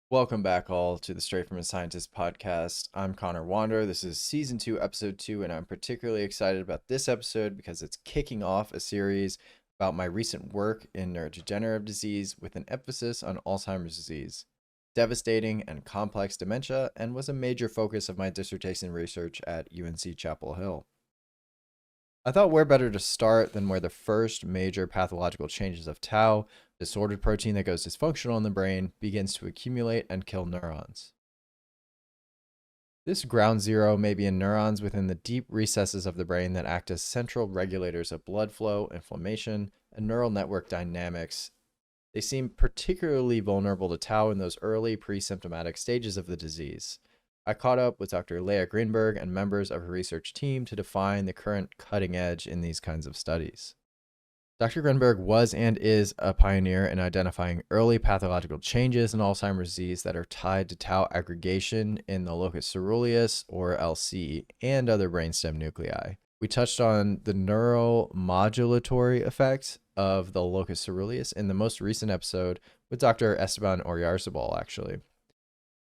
Welcome back, all, to the Straight from a Scientist podcast. I'm Connor Wander. This is season 2, episode 2, and I'm particularly excited about this episode because it's kicking off a series about my recent work in neurodegenerative disease with an emphasis on Alzheimer's disease, devastating and complex dementia, and was a major focus of my dissertation research at UNC Chapel Hill. I thought where better to start than where the first major pathological changes of tau, disordered protein that goes dysfunctional in the brain, begins to accumulate and kill neurons. This ground zero may be in neurons within the deep recesses of the brain that act as central regulators of blood flow, inflammation, and neural network dynamics. They seem particularly vulnerable to tau in those early pre-symptomatic stages of the disease. I caught up with Dr. Lea Grinberg and members of her research team to define the current cutting edge in these kinds of studies. Dr. Grinberg was and is a pioneer in identifying early pathological changes in Alzheimer's disease that are tied to tau aggregation in the locus coeruleus, or LC, and other brainstem nuclei. We touched on the neuromodulatory effects of the locus coeruleus in the most recent episode with Dr. Esteban Oyarzabal, actually.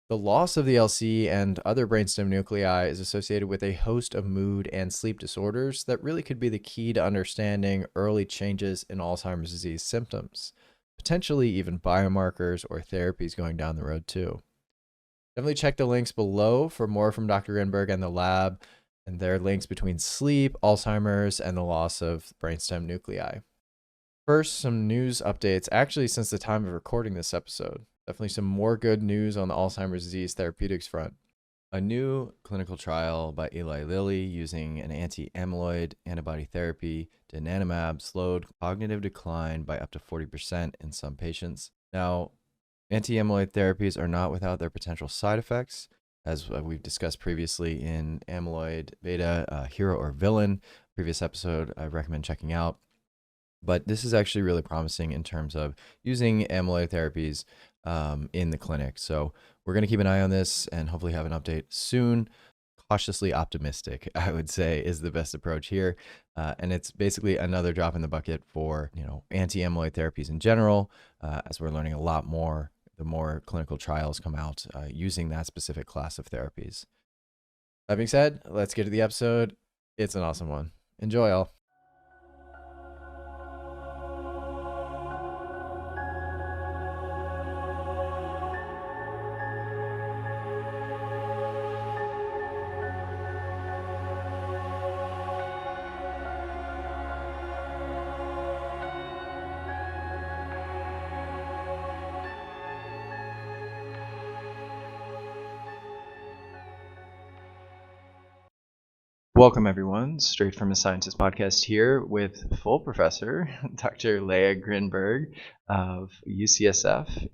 The loss of the LC and other brainstem nuclei is associated with a host of mood and sleep disorders that really could be the key to understanding early changes in Alzheimer's disease symptoms, potentially even biomarkers or therapies going down the road too. Definitely check the links below for more from Dr. Grinberg and the lab, and their links between sleep, Alzheimer's, and the loss of brainstem nuclei. First, some news updates actually since the time of recording this episode. Definitely some more good news on the Alzheimer's disease therapeutics front. A new clinical trial by Eli Lilly using an anti-amyloid antibody therapy, donanemab, slowed cognitive decline by up to 40% in some patients. Now, anti-amyloid therapies are not without their potential side effects, as we've discussed previously in Amyloid Beta, Hero or Villain, previous episode I recommend checking out. But this is actually really promising in terms of using amyloid therapies in the clinic. So we're going to keep an eye on this and hopefully have an update soon. Cautiously optimistic, I would say, is the best approach here. And it's basically another drop in the bucket for, anti-amyloid therapies in general, as we're learning a lot more the more clinical trials come out using that specific class of therapies. That being said, let's get to the episode. It's an awesome one. Enjoy, all. Welcome, everyone. Straight from a Scientist podcast here with full professor, Dr. Lea Grinberg of UCSF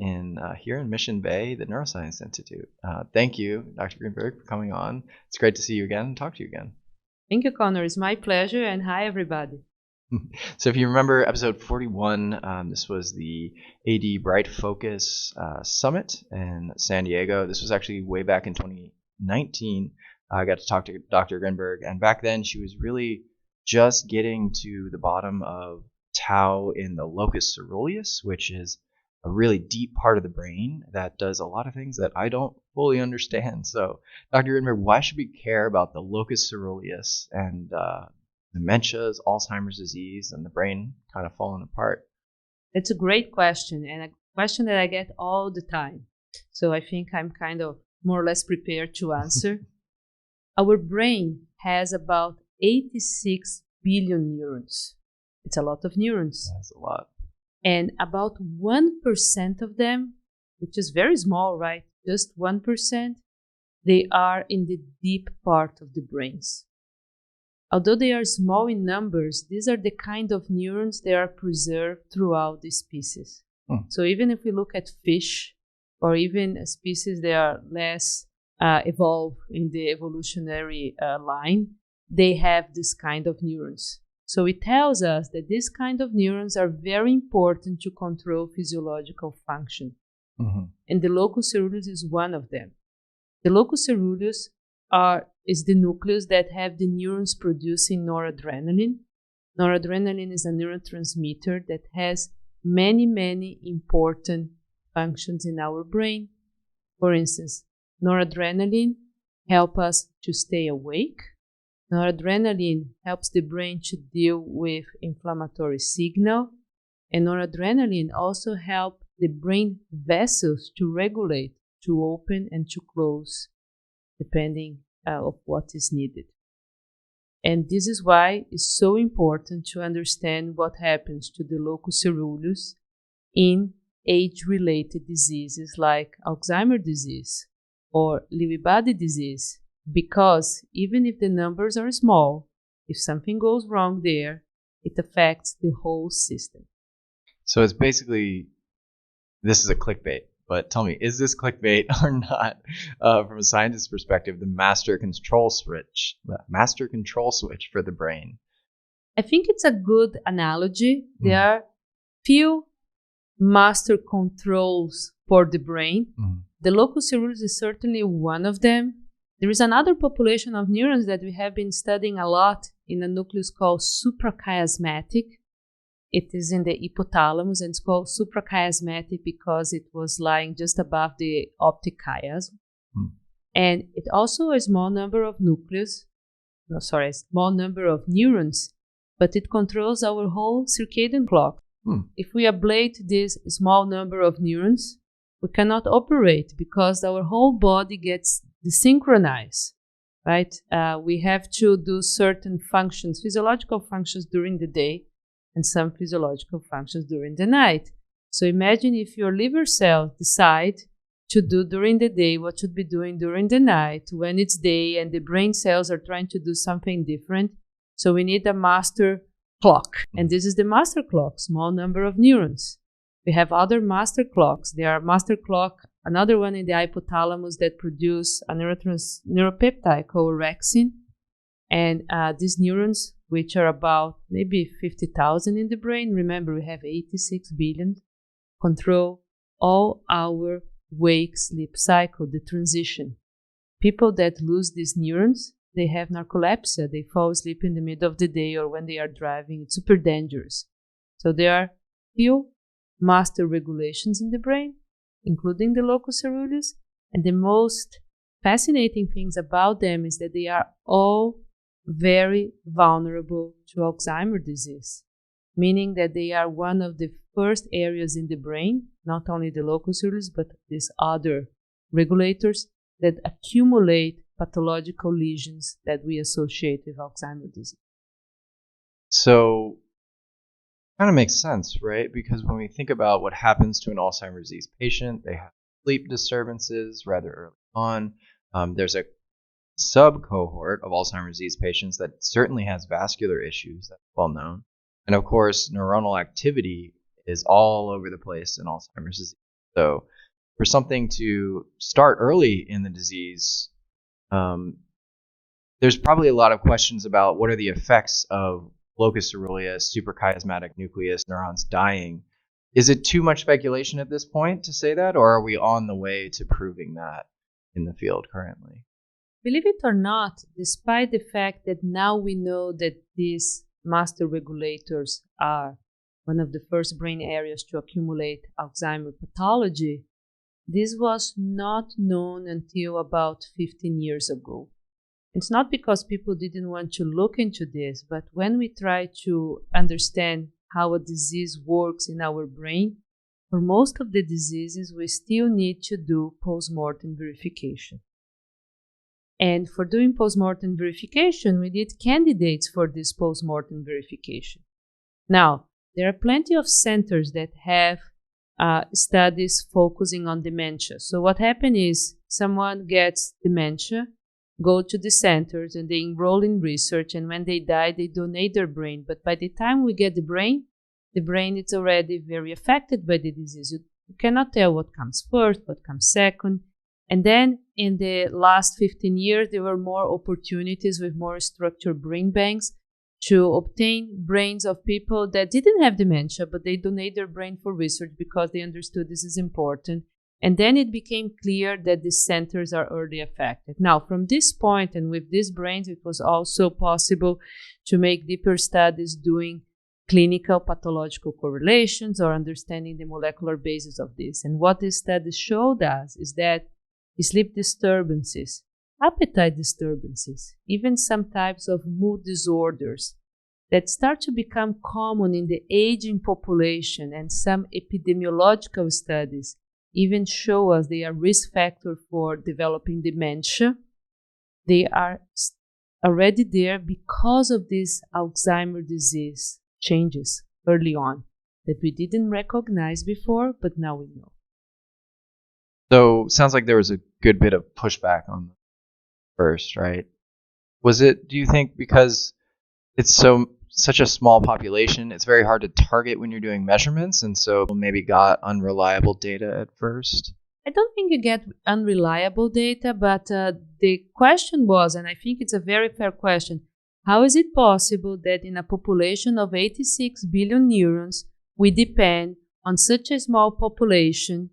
here in Mission Bay, the Neuroscience Institute. Thank you, Dr. Grinberg, for coming on. It's great to see you again and talk to you again. Thank you, Connor. It's my pleasure, and hi, everybody. So if you remember episode 41, this was the AD Bright Focus Summit in San Diego. This was actually way back in 2019. I got to talk to Dr. Grinberg, and back then she was really just getting to the bottom of tau in the locus coeruleus, which is a really deep part of the brain that does a lot of things that I don't fully understand. So, Dr. Grinberg, why should we care about the locus coeruleus and dementias, Alzheimer's disease, and the brain kind of falling apart? It's a great question, and a question that I get all the time. So I think I'm kind of more or less prepared to answer. Our brain has about 86 billion neurons. It's a lot of neurons. That's a lot. And about 1% of them, which is very small, right? Just 1%, they are in the deep part of the brains. Although they are small in numbers, these are the kind of neurons that are preserved throughout the species. So even if we look at fish, or even species that are less evolved in the evolutionary line, they have this kind of neurons. So it tells us that this kind of neurons are very important to control physiological function. And the locus coeruleus is one of them. The locus coeruleus is the nucleus that have the neurons producing noradrenaline. Noradrenaline is a neurotransmitter that has many, many important functions in our brain. For instance, noradrenaline helps us to stay awake. Noradrenaline helps the brain to deal with inflammatory signal. And noradrenaline also helps the brain vessels to regulate, to open and to close, depending of what is needed. And this is why it's so important to understand what happens to the locus coeruleus in age-related diseases like Alzheimer's disease or Lewy body disease, because even if the numbers are small, if something goes wrong there, it affects the whole system. So it's basically, this is a clickbait, but tell me, is this clickbait or not? From a scientist's perspective, the master control switch for the brain. I think it's a good analogy. There are few master controls for the brain. The locus coeruleus is certainly one of them. There is another population of neurons that we have been studying a lot in a nucleus called suprachiasmatic. It is in the hypothalamus, and it's called suprachiasmatic because it was lying just above the optic chiasm. And it also a small number of small number of neurons, but it controls our whole circadian clock. If we ablate this small number of neurons, we cannot operate because our whole body gets desynchronized, right? We have to do certain functions, physiological functions during the day, and some physiological functions during the night. So imagine if your liver cells decide to do during the day what should be doing during the night when it's day, and the brain cells are trying to do something different. So we need a master clock, and this is the master clock, small number of neurons. We have other master clocks. There are master clock, another one in the hypothalamus that produce a neuropeptide called orexin. And these neurons, which are about maybe 50,000 in the brain, remember we have 86 billion, control all our wake-sleep cycle, the transition. People that lose these neurons, they have narcolepsy. They fall asleep in the middle of the day or when they are driving. It's super dangerous. So there are few master regulations in the brain, including the locus coeruleus. And the most fascinating things about them is that they are all very vulnerable to Alzheimer's disease, meaning that they are one of the first areas in the brain, not only the locus coeruleus, but these other regulators that accumulate pathological lesions that we associate with Alzheimer's disease. So kind of makes sense, right? Because when we think about what happens to an Alzheimer's disease patient, they have sleep disturbances rather early on. There's a sub-cohort of Alzheimer's disease patients that certainly has vascular issues, that's well known. And of course, neuronal activity is all over the place in Alzheimer's disease. So for something to start early in the disease, there's probably a lot of questions about what are the effects of locus coeruleus, suprachiasmatic nucleus, neurons dying. Is it too much speculation at this point to say that, or are we on the way to proving that in the field currently? Believe it or not, despite the fact that now we know that these master regulators are one of the first brain areas to accumulate Alzheimer's pathology, this was not known until about 15 years ago. It's not because people didn't want to look into this, but when we try to understand how a disease works in our brain, for most of the diseases, we still need to do post-mortem verification. And for doing post-mortem verification, we need candidates for this post-mortem verification. Now, there are plenty of centers that have studies focusing on dementia. So what happens is someone gets dementia, go to the centers, and they enroll in research, and when they die, they donate their brain. But by the time we get the brain is already very affected by the disease. You cannot tell what comes first, what comes second. And then in the last 15 years, there were more opportunities with more structured brain banks to obtain brains of people that didn't have dementia, but they donate their brain for research because they understood this is important. And then it became clear that these centers are early affected. Now, from this point and with these brains, it was also possible to make deeper studies doing clinical pathological correlations or understanding the molecular basis of this. And what these studies showed us is that sleep disturbances, appetite disturbances, even some types of mood disorders that start to become common in the aging population, and some epidemiological studies even show us they are risk factor for developing dementia. They are already there because of these Alzheimer's disease changes early on that we didn't recognize before, but now we know. So sounds like there was a good bit of pushback on first, right? Was it, do you think, because it's such a small population, it's very hard to target when you're doing measurements, and so maybe got unreliable data at first? I don't think you get unreliable data, but the question was, and I think it's a very fair question, how is it possible that in a population of 86 billion neurons, we depend on such a small population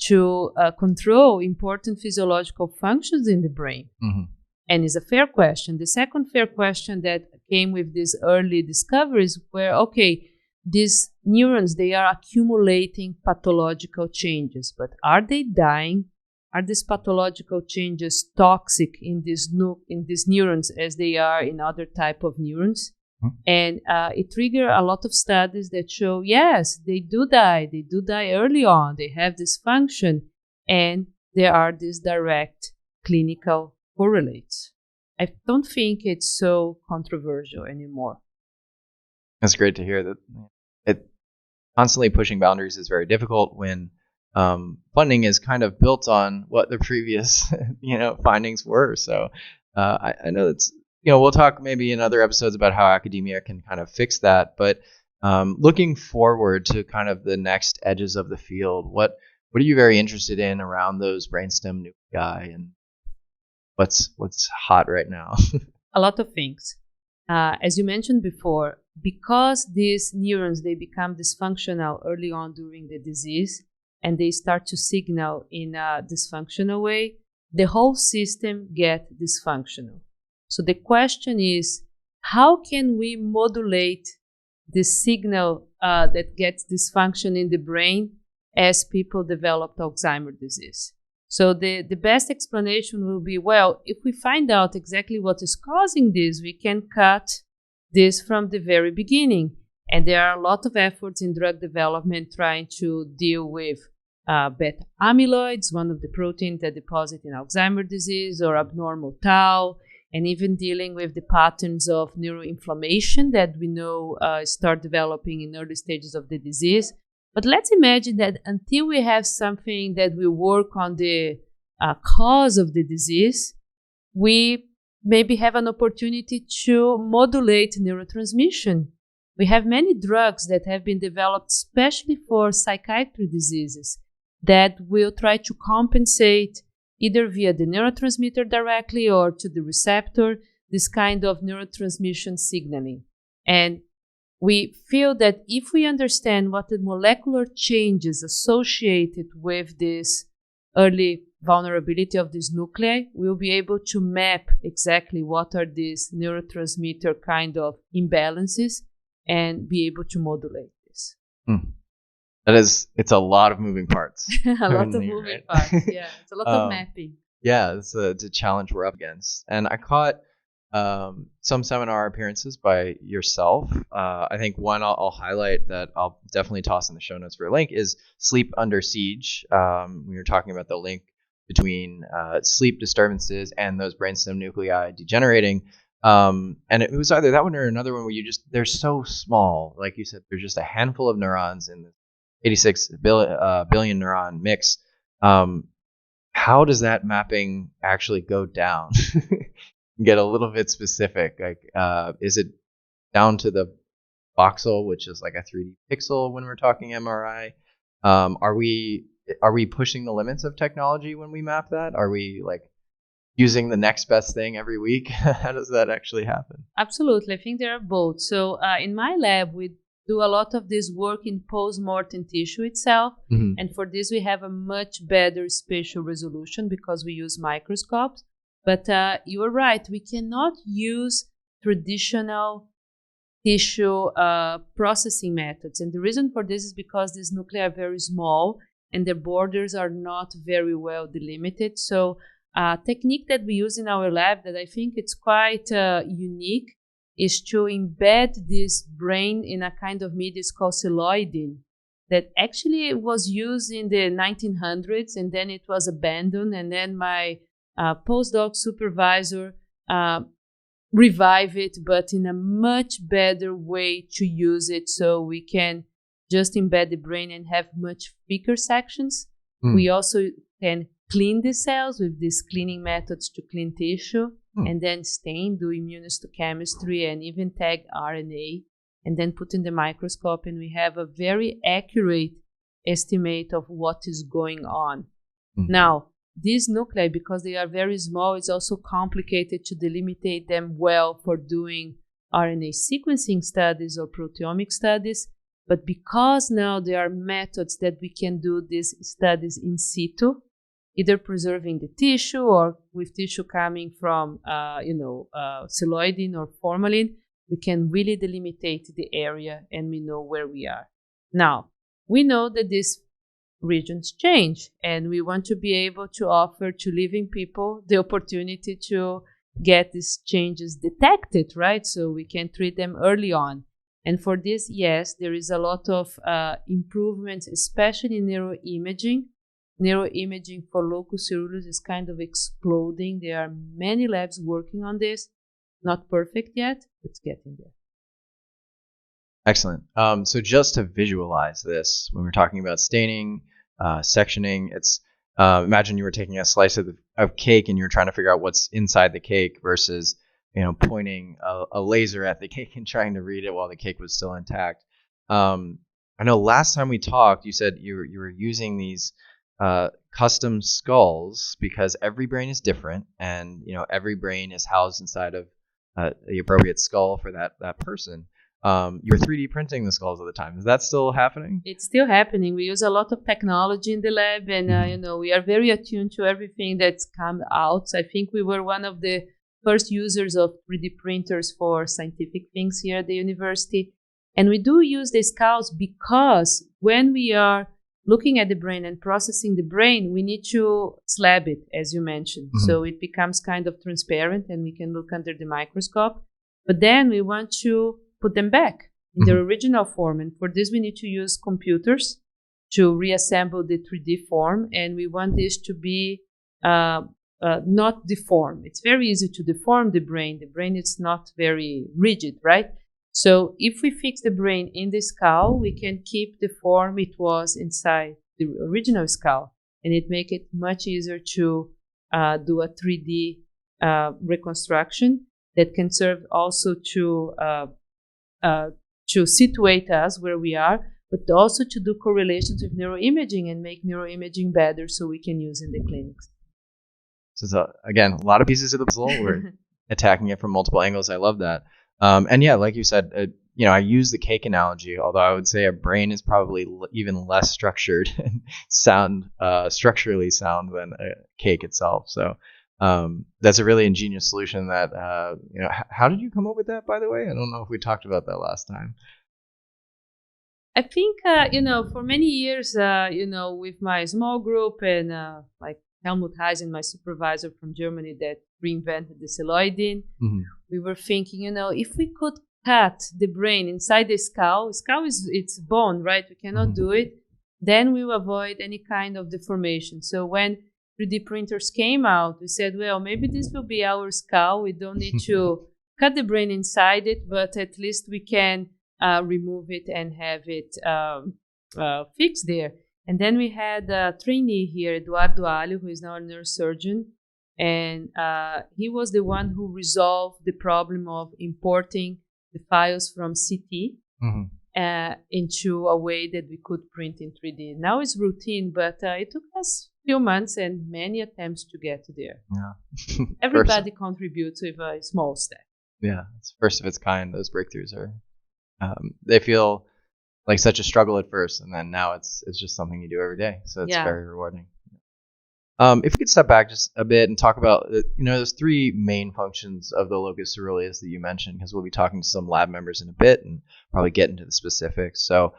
to control important physiological functions in the brain? Mm-hmm. And it's a fair question. The second fair question that came with these early discoveries were, okay, these neurons, they are accumulating pathological changes, but are they dying? Are these pathological changes toxic in these neurons as they are in other type of neurons? Mm-hmm. And it triggered a lot of studies that show, yes, they do die. They do die early on. They have dysfunction, and there are these direct clinical correlates. I don't think it's so controversial anymore. That's great to hear. That it constantly pushing boundaries is very difficult when funding is kind of built on what the previous findings were. So I know it's, we'll talk maybe in other episodes about how academia can kind of fix that. But looking forward to kind of the next edges of the field, what are you very interested in around those brainstem nuclei, and what's hot right now? A lot of things. As you mentioned before, because these neurons, they become dysfunctional early on during the disease, and they start to signal in a dysfunctional way, the whole system gets dysfunctional. So the question is, how can we modulate the signal that gets dysfunction in the brain as people develop Alzheimer's disease? So the best explanation will be, well, if we find out exactly what is causing this, we can cut this from the very beginning. And there are a lot of efforts in drug development trying to deal with beta amyloids, one of the proteins that deposit in Alzheimer's disease, or abnormal tau, and even dealing with the patterns of neuroinflammation that we know start developing in early stages of the disease. But let's imagine that until we have something that will work on the cause of the disease, we maybe have an opportunity to modulate neurotransmission. We have many drugs that have been developed especially for psychiatric diseases that will try to compensate either via the neurotransmitter directly or to the receptor, this kind of neurotransmission signaling. And we feel that if we understand what the molecular changes associated with this early vulnerability of this nuclei, we'll be able to map exactly what are these neurotransmitter kind of imbalances and be able to modulate this. It's a lot of moving parts. A lot of moving parts, yeah. It's a lot of mapping. Yeah, it's a challenge we're up against. And I caught some seminar appearances by yourself. I think one I'll highlight that I'll definitely toss in the show notes for a link is Sleep Under Siege. We were talking about the link between sleep disturbances and those brainstem nuclei degenerating. And it was either that one or another one where they're so small. Like you said, there's just a handful of neurons in the 86 billion neuron mix. How does that mapping actually go down? Get a little bit specific. Like, is it down to the voxel, which is like a 3D pixel when we're talking MRI? Are we pushing the limits of technology when we map that? Are we like using the next best thing every week? How does that actually happen? Absolutely. I think they are both. So in my lab, we do a lot of this work in post-mortem tissue itself. Mm-hmm. And for this, we have a much better spatial resolution because we use microscopes. But you are right. We cannot use traditional tissue processing methods. And the reason for this is because these nuclei are very small and their borders are not very well delimited. So a technique that we use in our lab that I think it's quite unique is to embed this brain in a kind of media called celloidine that actually was used in the 1900s, and then it was abandoned, and then my postdoc supervisor revive it, but in a much better way to use it, so we can just embed the brain and have much thicker sections. We also can clean the cells with these cleaning methods to clean tissue, and then stain, do immunohistochemistry, and even tag RNA, and then put in the microscope, and we have a very accurate estimate of what is going on. Now, these nuclei, because they are very small, it's also complicated to delimitate them well for doing RNA sequencing studies or proteomic studies. But because now there are methods that we can do these studies in situ, either preserving the tissue or with tissue coming from, celloidine or formalin, we can really delimitate the area and we know where we are. Now, we know that these regions change, and we want to be able to offer to living people the opportunity to get these changes detected, right? So we can treat them early on. And for this, yes, there is a lot of improvements, especially in neuroimaging. Neuroimaging for Locus coeruleus is kind of exploding. There are many labs working on this. Not perfect yet, but it's getting there. Excellent. So just to visualize this, when we're talking about staining, sectioning, it's imagine you were taking a slice of cake and you're trying to figure out what's inside the cake versus pointing a laser at the cake and trying to read it while the cake was still intact. I know last time we talked, you said you were using these custom skulls because every brain is different, and every brain is housed inside of the appropriate skull for that person. You're 3D printing the skulls all the time. Is that still happening? It's still happening. We use a lot of technology in the lab, and we are very attuned to everything that's come out. I think we were one of the first users of 3D printers for scientific things here at the university. And we do use the skulls because when we are looking at the brain and processing the brain, we need to slab it, as you mentioned. So it becomes kind of transparent and we can look under the microscope. But then we want to put them back in their original form. And for this, we need to use computers to reassemble the 3D form. And we want this to be not deformed. It's very easy to deform the brain. The brain is not very rigid, right? So if we fix the brain in the skull, we can keep the form it was inside the original skull. And it makes it much easier to do a 3D reconstruction that can serve also to situate us where we are, but also to do correlations with neuroimaging and make neuroimaging better so we can use in the clinics. So again, a lot of pieces of the puzzle. We're attacking it from multiple angles. I love that. And yeah, like you said, I use the cake analogy, although I would say a brain is probably even less structured and structurally sound than a cake itself. So that's a really ingenious solution that, how did you come up with that, by the way? I don't know if we talked about that last time. I think, for many years, with my small group and like Helmut Heisen, my supervisor from Germany that reinvented the celloidine, we were thinking, if we could cut the brain inside the skull it's bone, right? We cannot do it. Then we will avoid any kind of deformation. So when 3D printers came out, we said, well, maybe this will be our skull. We don't need to cut the brain inside it, but at least we can remove it and have it fixed there. And then we had a trainee here, Eduardo Alho, who is now a neurosurgeon. And he was the one who resolved the problem of importing the files from CT into a way that we could print in 3D. Now it's routine, but it took us a few months and many attempts to get there. Yeah. Everybody contributes with a small step. Yeah, it's first of its kind. Those breakthroughs are, they feel like such a struggle at first, and then now it's just something you do every day. So it's very rewarding. If we could step back just a bit and talk about, there's three main functions of the Locus coeruleus that you mentioned, because we'll be talking to some lab members in a bit and probably get into the specifics. So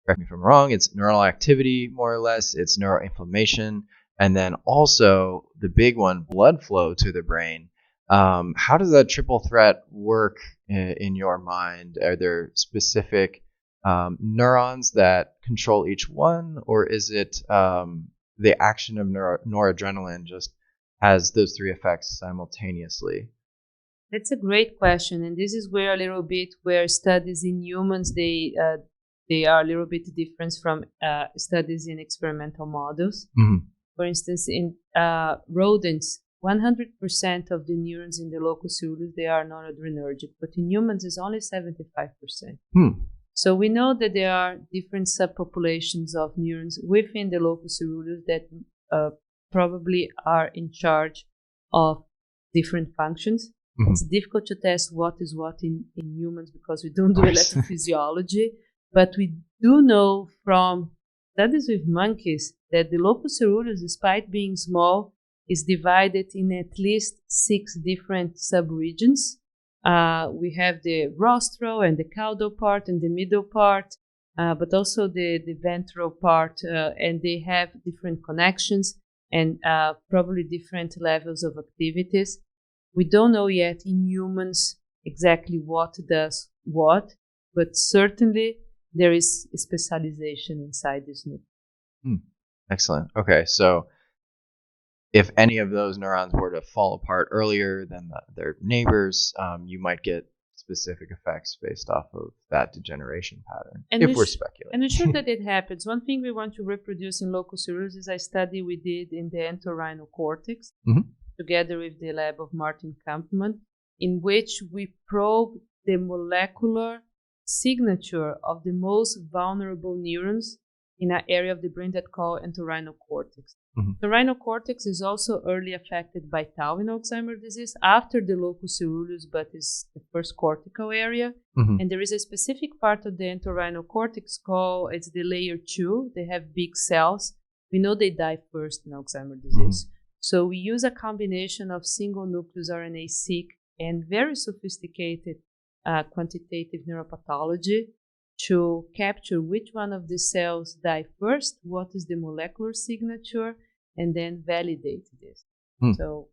correct me if I'm wrong, it's neuronal activity, more or less, it's neuroinflammation, and then also the big one, blood flow to the brain. How does that triple threat work in your mind? Are there specific neurons that control each one, or is it the action of noradrenaline just has those three effects simultaneously? That's a great question, and this is where a little bit where studies in humans they are a little bit different from studies in experimental models. Mm-hmm. For instance, in rodents, 100% of the neurons in the locus coeruleus they are noradrenergic, but in humans it's only 75%. So we know that there are different subpopulations of neurons within the locus coeruleus that probably are in charge of different functions. Mm-hmm. It's difficult to test what is what in humans because we don't do electrophysiology, but we do know from studies with monkeys that the locus coeruleus, despite being small, is divided in at least 6 different subregions. We have the rostral and the caudal part and the middle part, but also the ventral part, and they have different connections and probably different levels of activities. We don't know yet in humans exactly what does what, but certainly there is a specialization inside this neuron. Excellent. Okay, so if any of those neurons were to fall apart earlier than their neighbors, you might get specific effects based off of that degeneration pattern, if we're speculating. And it's sure that it happens. One thing we want to reproduce in locus coeruleus is a study we did in the entorhinal cortex, together with the lab of Martin Kampmann, in which we probed the molecular signature of the most vulnerable neurons in an area of the brain that called entorhinal cortex. The rhinal cortex is also early affected by tau in Alzheimer's disease after the locus coeruleus, but is the first cortical area. And there is a specific part of the entorhinal cortex called, it's the layer 2. They have big cells. We know they die first in Alzheimer's disease. So we use a combination of single nucleus RNA-seq and very sophisticated quantitative neuropathology to capture which one of the cells die first, what is the molecular signature, and then validate this. So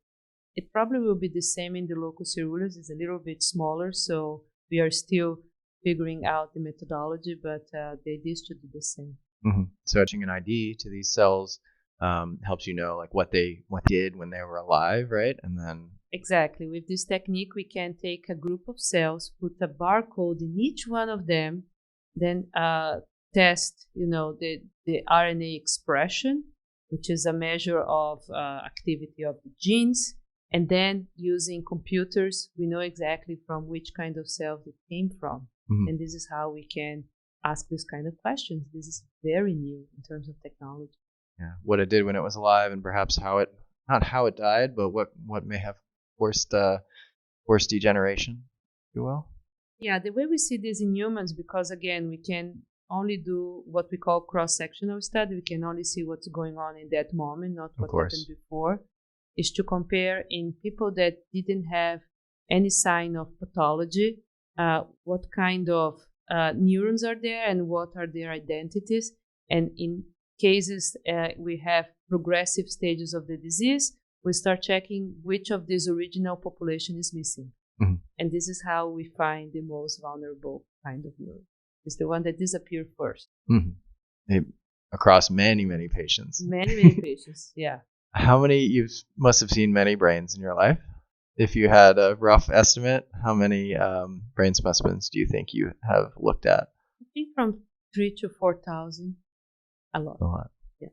it probably will be the same in the locus coeruleus. It's a little bit smaller, so we are still figuring out the methodology, but the idea is to do the same. So attaching an ID to these cells helps you know like what they did when they were alive, right? And then exactly. With this technique, we can take a group of cells, put a barcode in each one of them, then test, the RNA expression, which is a measure of activity of the genes. And then using computers, we know exactly from which kind of cells it came from. And this is how we can ask this kind of questions. This is very new in terms of technology. Yeah, what it did when it was alive, and perhaps not how it died, but what may have forced degeneration, if you will. Yeah, the way we see this in humans, because again, we can only do what we call cross-sectional study. We can only see what's going on in that moment, not what happened before, is to compare in people that didn't have any sign of pathology, what kind of neurons are there and what are their identities. And in cases we have progressive stages of the disease, we start checking which of this original population is missing. And this is how we find the most vulnerable kind of neuron. It's the one that disappeared first. Across many, many patients. Many patients, yeah. How many, you must have seen many brains in your life. If you had a rough estimate, how many brain specimens do you think you have looked at? I think from 3,000 to 4,000. A lot. Yeah.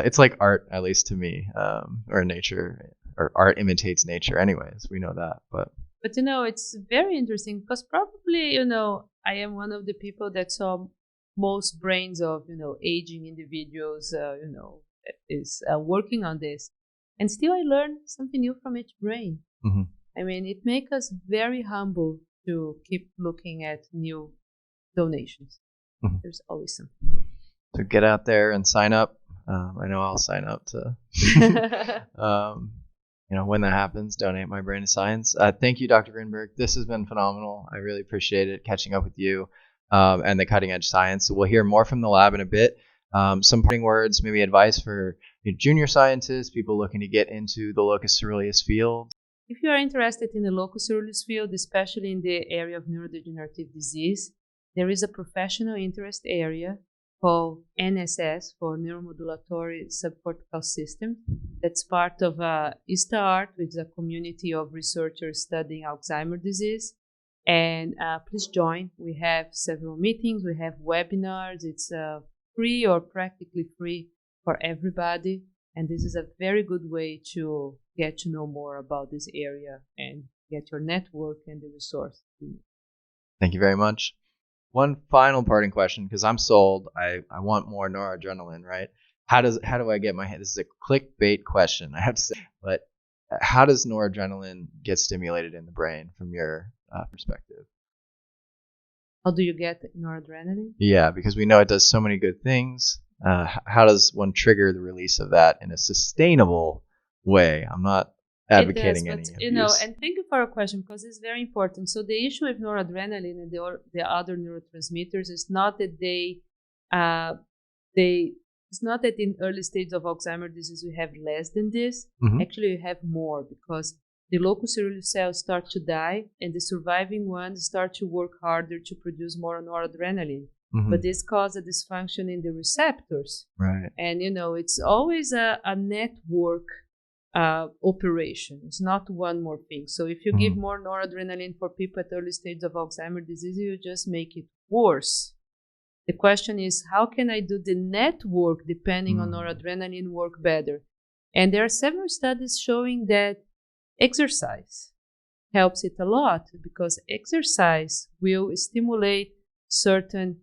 It's like art, at least to me, or nature. Or art imitates nature anyways, we know that, but it's very interesting because probably I am one of the people that saw most brains of aging individuals is working on this, and still I learn something new from each brain. I mean, it makes us very humble to keep looking at new donations. There's always something new. So get out there and sign up. I know I'll sign up to when that happens, donate my brain to science. Thank you, Dr. Grinberg. This has been phenomenal. I really appreciate it catching up with you. and the cutting edge science. So we'll hear more from the lab in a bit. Some parting words, maybe advice for junior scientists, people looking to get into the Locus Coeruleus field. If you are interested in the Locus Coeruleus field, especially in the area of neurodegenerative disease, there is a professional interest area called NSS, for neuromodulatory subcortical system. That's part of ISTA-ART, which is a community of researchers studying Alzheimer's disease. And please join. We have several meetings, we have webinars. It's free or practically free for everybody. And this is a very good way to get to know more about this area and get your network and the resource. Thank you very much. One final parting question, because I'm sold. I want more noradrenaline, right? How do I get my hand? This is a clickbait question, I have to say. But how does noradrenaline get stimulated in the brain from your perspective? How do you get noradrenaline? Yeah, because we know it does so many good things. How does one trigger the release of that in a sustainable way? I'm not advocating any abuse. And thank you for your question, because it's very important. So the issue with noradrenaline and the other neurotransmitters is not that it's not that in early stages of Alzheimer's disease we have less than this. Mm-hmm. Actually, we have more, because the locus coeruleus cells start to die, and the surviving ones start to work harder to produce more noradrenaline. Mm-hmm. But this causes a dysfunction in the receptors. Right. And, it's always a network operation. It's not one more thing. So if you give more noradrenaline for people at early stages of Alzheimer's disease, you just make it worse. The question is, how can I do the network depending on noradrenaline work better? And there are several studies showing that exercise helps it a lot, because exercise will stimulate certain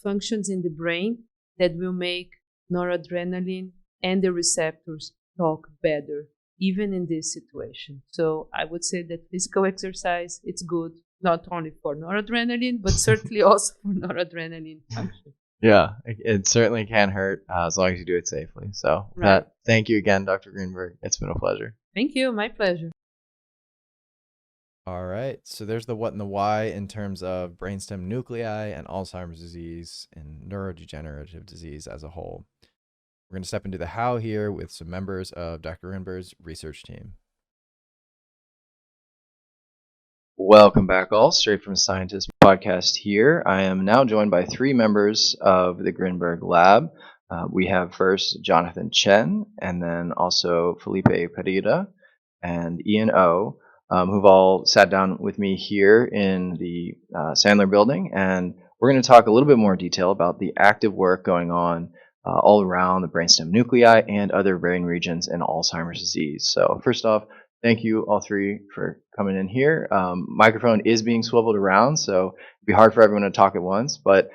functions in the brain that will make noradrenaline and the receptors talk better, even in this situation. So I would say that physical exercise, it's good, not only for noradrenaline, but certainly also for noradrenaline function. Yeah, it certainly can hurt as long as you do it safely. So right. Thank you again, Dr. Grinberg. It's been a pleasure. Thank you. My pleasure. All right. So there's the what and the why in terms of brainstem nuclei and Alzheimer's disease and neurodegenerative disease as a whole. We're going to step into the how here with some members of Dr. Grinberg's research team. Welcome back, all. Straight from Scientist podcast here. I am now joined by three members of the Grinberg lab. We have first Jonathan Chen, and then also Felipe Pereira and Ian O, who've all sat down with me here in the Sandler building. And we're going to talk a little bit more detail about the active work going on all around the brainstem nuclei and other brain regions in Alzheimer's disease. So first off, thank you all three for coming in here. Microphone is being swiveled around, so it'd be hard for everyone to talk at once. But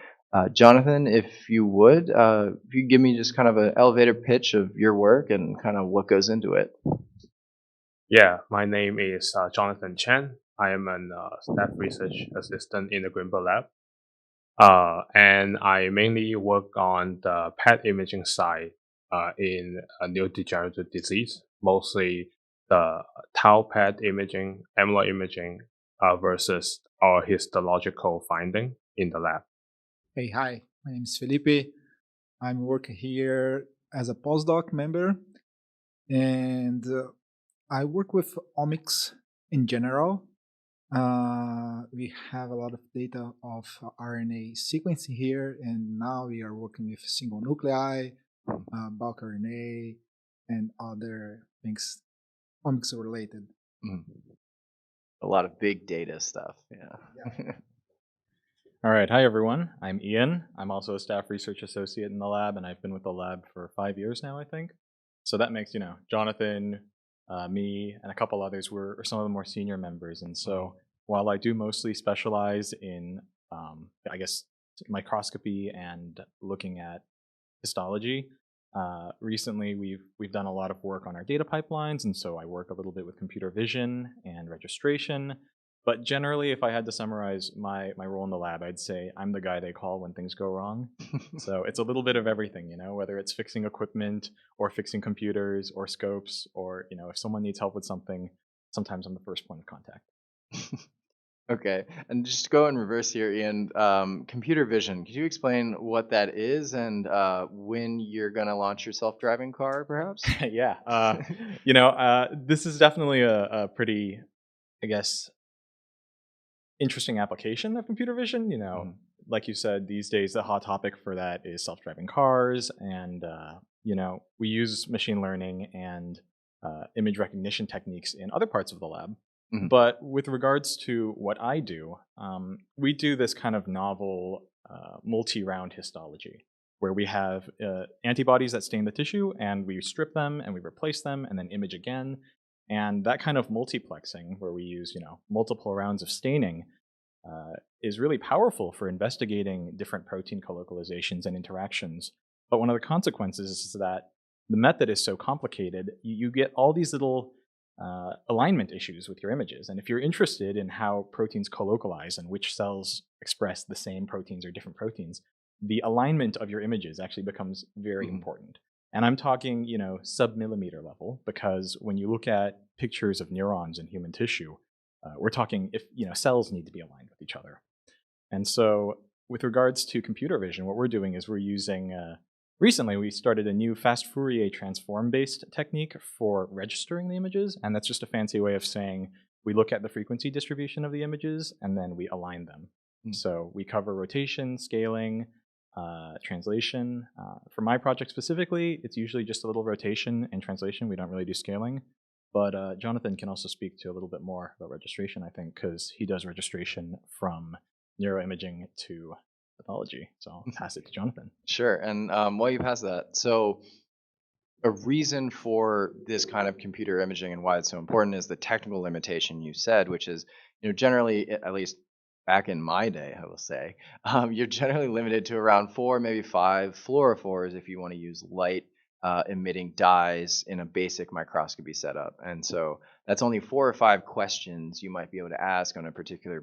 Jonathan, if you would, if you give me just kind of an elevator pitch of your work and kind of what goes into it. Yeah, my name is Jonathan Chen. I am an staff research assistant in the Grinberg lab. And I mainly work on the PET imaging side in neurodegenerative disease, mostly the tau PET imaging, amyloid imaging versus our histological finding in the lab. Hey, hi, my name is Felipe. I'm working here as a postdoc member, and I work with omics in general. We have a lot of data of RNA sequencing here, and now we are working with single nuclei, bulk RNA, and other things omics related. A lot of big data stuff. Yeah. All right. Hi, everyone. I'm Ian. I'm also a staff research associate in the lab, and I've been with the lab for 5 years now, I think. So that makes, Jonathan, me, and a couple others were some of the more senior members. And so while I do mostly specialize in, microscopy and looking at histology, recently we've done a lot of work on our data pipelines. And so I work a little bit with computer vision and registration. But generally, if I had to summarize my role in the lab, I'd say I'm the guy they call when things go wrong. So it's a little bit of everything, whether it's fixing equipment or fixing computers or scopes, or, if someone needs help with something, sometimes I'm the first point of contact. Okay, and just to go in reverse here, Ian, computer vision, could you explain what that is and when you're going to launch your self-driving car, perhaps? Yeah. This is definitely a pretty, I guess, interesting application of computer vision. Mhm. Like you said, these days the hot topic for that is self-driving cars, and we use machine learning and image recognition techniques in other parts of the lab. Mhm. But with regards to what I do, we do this kind of novel multi-round histology where we have antibodies that stain the tissue, and we strip them and we replace them and then image again. And that kind of multiplexing, where we use multiple rounds of staining, is really powerful for investigating different protein colocalizations and interactions. But one of the consequences is that the method is so complicated, you get all these little alignment issues with your images. And if you're interested in how proteins colocalize and which cells express the same proteins or different proteins, the alignment of your images actually becomes very Mhm. important. And I'm talking, sub-millimeter level, because when you look at pictures of neurons in human tissue, we're talking if cells need to be aligned with each other. And so, with regards to computer vision, what we're doing is we're using. Recently, we started a new fast Fourier transform-based technique for registering the images, and that's just a fancy way of saying we look at the frequency distribution of the images and then we align them. Mm. So we cover rotation, scaling, translation. For my project specifically, it's usually just a little rotation and translation. We don't really do scaling. But Jonathan can also speak to a little bit more about registration, I think, because he does registration from neuroimaging to pathology. So I'll pass it to Jonathan. Sure. And while you pass that, so a reason for this kind of computer imaging and why it's so important is the technical limitation you said, which is, generally, at least back in my day, I will say, you're generally limited to around 4, maybe 5 fluorophores if you want to use light emitting dyes in a basic microscopy setup. And so that's only 4 or 5 questions you might be able to ask on a particular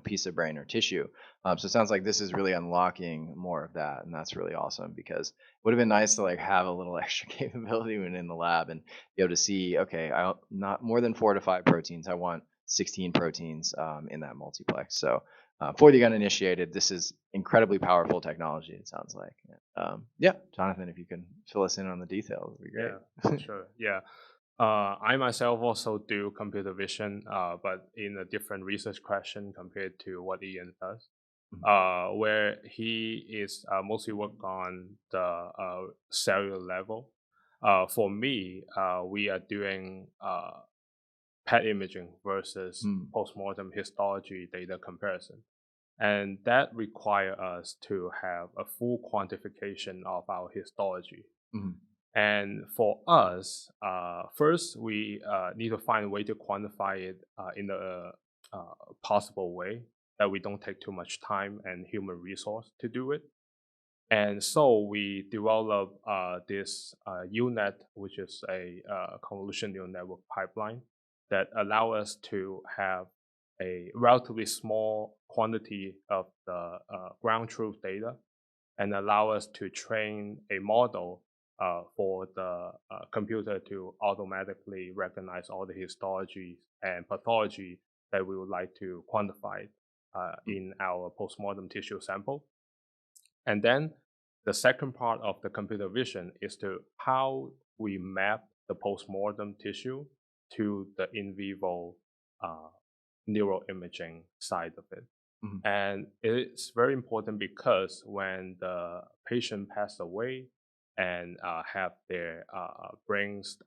piece of brain or tissue. So it sounds like this is really unlocking more of that, and that's really awesome because would have been nice to have a little extra capability when in the lab and be able to see, okay, not more than 4 to 5 proteins. I want 16 proteins in that multiplex. So before they got initiated, this is incredibly powerful technology, it sounds like. Yeah, Jonathan, if you can fill us in on the details, it'd be great. Yeah, sure. Yeah. I myself also do computer vision, but in a different research question compared to what Ian does. Where he is mostly work on the cellular level. For me, we are doing PET imaging versus postmortem histology data comparison. And that require us to have a full quantification of our histology. Mhm. And for us, first we need to find a way to quantify it in a possible way that we don't take too much time and human resource to do it. And so we develop this UNet, which is a convolution neural network pipeline that allow us to have a relatively small quantity of the ground truth data and allow us to train a model for the computer to automatically recognize all the histology and pathology that we would like to quantify in our postmortem tissue sample. And then the second part of the computer vision is to how we map the postmortem tissue to the in vivo neuroimaging side of it. Mhm. And it's very important because when the patient passed away and have their brains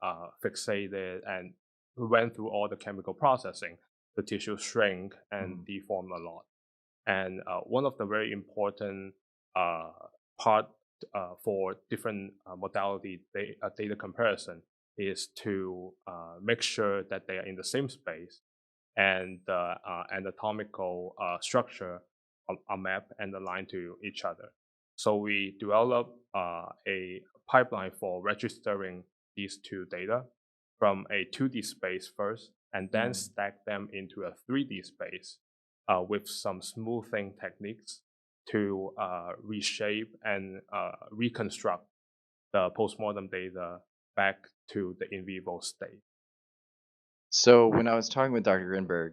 fixated and went through all the chemical processing, the tissue shrink and deform a lot. And one of the very important uh, part for different modality data comparison is to make sure that they are in the same space and the anatomical structure are mapped and aligned to each other. So we develop a pipeline for registering these two data from a 2D space first, and then stack them into a 3D space with some smoothing techniques to reshape and reconstruct the postmortem data back to the in vivo state. So when I was talking with Dr. Grinberg,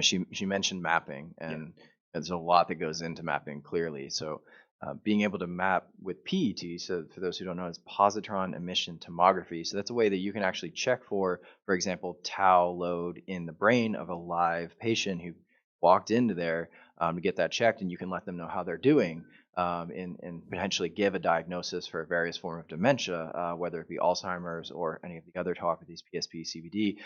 she mentioned mapping, and there's a lot that goes into mapping clearly. So being able to map with PET, so for those who don't know, it's positron emission tomography. So that's a way that you can actually check for example, tau load in the brain of a live patient who walked into there to get that checked, and you can let them know how they're doing. And potentially give a diagnosis for a various form of dementia, whether it be Alzheimer's or any of the other tauopathies, PSP, CVD.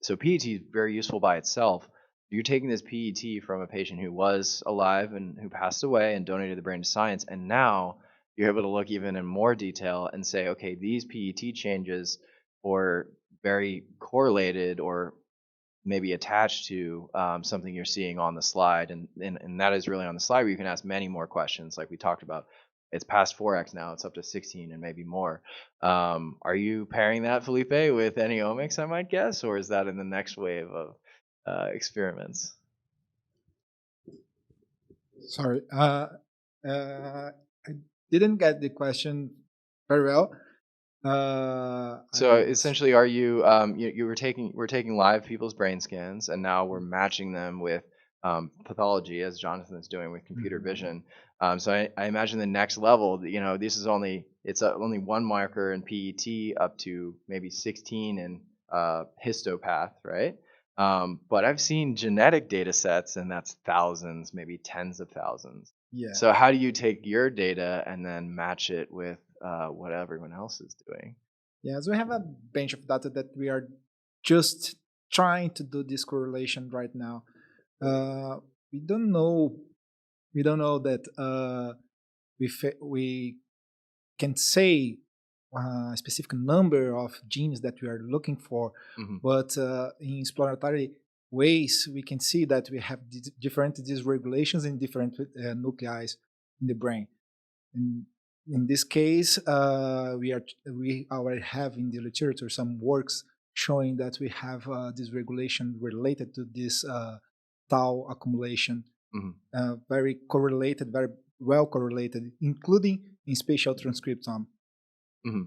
So PET is very useful by itself. You're taking this PET from a patient who was alive and who passed away and donated the brain to science, and now you're able to look even in more detail and say, okay, these PET changes are very correlated or maybe attached to something you're seeing on the slide, and that is really on the slide where you can ask many more questions, like we talked about. It's past 4x now; it's up to 16 and maybe more. Are you pairing that, Felipe, with any omics, I might guess, or is that in the next wave of experiments? Sorry, I didn't get the question very well. So essentially, are you we're taking live people's brain scans, and now we're matching them with pathology, as Jonathan is doing with computer vision. So I imagine the next level, this is only one marker in PET up to maybe 16 in histopath, right? But I've seen genetic data sets, and that's thousands, maybe tens of thousands. Yeah. So how do you take your data and then match it with what everyone else is doing? Yes, we have a bunch of data that we are just trying to do this correlation right now. We don't know that we can say a specific number of genes that we are looking for, but in exploratory ways, we can see that we have different dysregulations in different nuclei in the brain. And in this case, we already have in the literature some works showing that we have dysregulation related to this tau accumulation, very correlated, very well correlated, including in spatial transcriptome.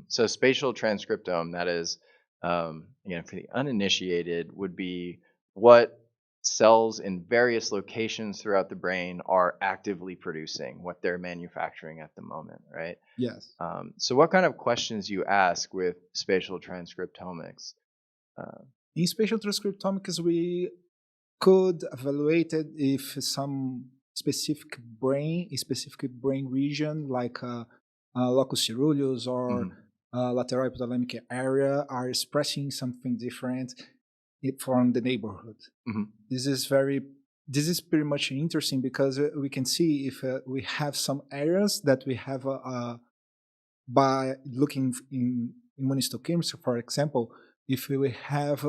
So spatial transcriptome, that is, again, for the uninitiated, would be what cells in various locations throughout the brain are actively producing, what they're manufacturing at the moment, right? Yes. So what kind of questions you ask with spatial transcriptomics? In spatial transcriptomics, we could evaluate it if some specific brain region, like Locus Coeruleus or lateral hypothalamic area, are expressing something different from the neighborhood. This is pretty much interesting because we can see if we have some areas that we have by looking in immunohistochemistry, for example, if we have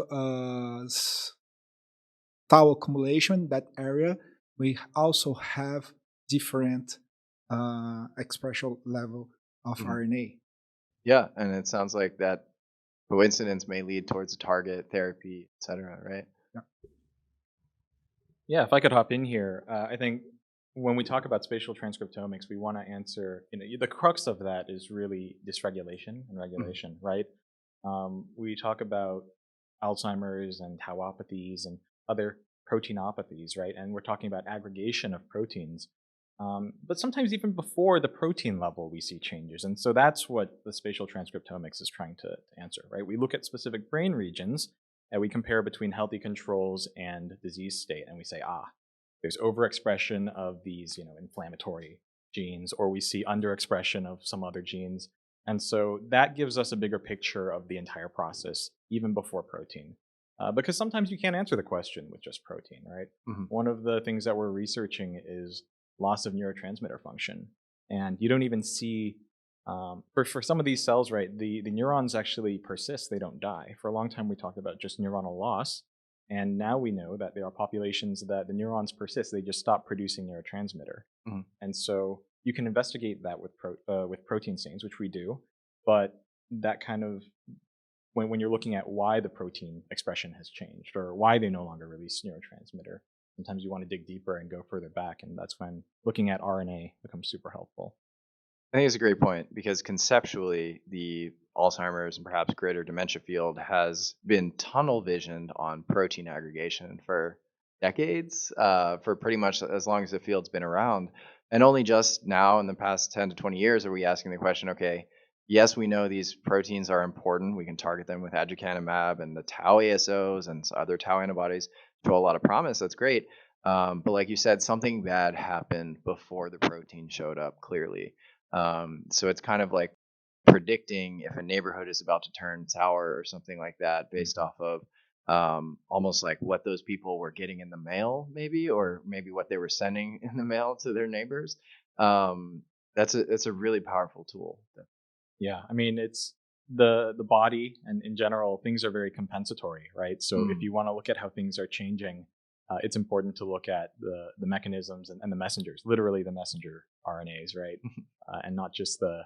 tau accumulation that area, we also have different expression level of RNA. Yeah, and it sounds like that coincidence may lead towards a target therapy, et cetera, right? Yeah, if I could hop in here, I think when we talk about spatial transcriptomics, we want to answer, the crux of that is really dysregulation and regulation, right? We talk about Alzheimer's and tauopathies and other proteinopathies, right? And we're talking about aggregation of proteins. But sometimes even before the protein level, we see changes. And so that's what the spatial transcriptomics is trying to answer, right? We look at specific brain regions and we compare between healthy controls and disease state. And we say, there's overexpression of these, inflammatory genes, or we see underexpression of some other genes. And so that gives us a bigger picture of the entire process, even before protein. Because sometimes you can't answer the question with just protein, right? One of the things that we're researching is loss of neurotransmitter function. And you don't even see, for some of these cells, right, the neurons actually persist, they don't die. For a long time we talked about just neuronal loss, and now we know that there are populations that the neurons persist, they just stop producing neurotransmitter. And so you can investigate that with protein stains, which we do, but that kind of, when you're looking at why the protein expression has changed or why they no longer release neurotransmitter, sometimes you want to dig deeper and go further back, and that's when looking at RNA becomes super helpful. I think it's a great point because conceptually, the Alzheimer's and perhaps greater dementia field has been tunnel visioned on protein aggregation for decades, for pretty much as long as the field's been around. And only just now in the past 10 to 20 years are we asking the question, okay, yes, we know these proteins are important. We can target them with aducanumab, and the tau ASOs and other tau antibodies show a lot of promise. That's great. But like you said, something bad happened before the protein showed up clearly. So it's kind of like predicting if a neighborhood is about to turn sour or something like that based off of almost like what those people were getting in the mail, maybe, or maybe what they were sending in the mail to their neighbors. That's a really powerful tool. Yeah, I mean, it's the body, and in general, things are very compensatory, right? So if you want to look at how things are changing, it's important to look at the mechanisms and the messengers, literally the messenger RNAs, right? And not just the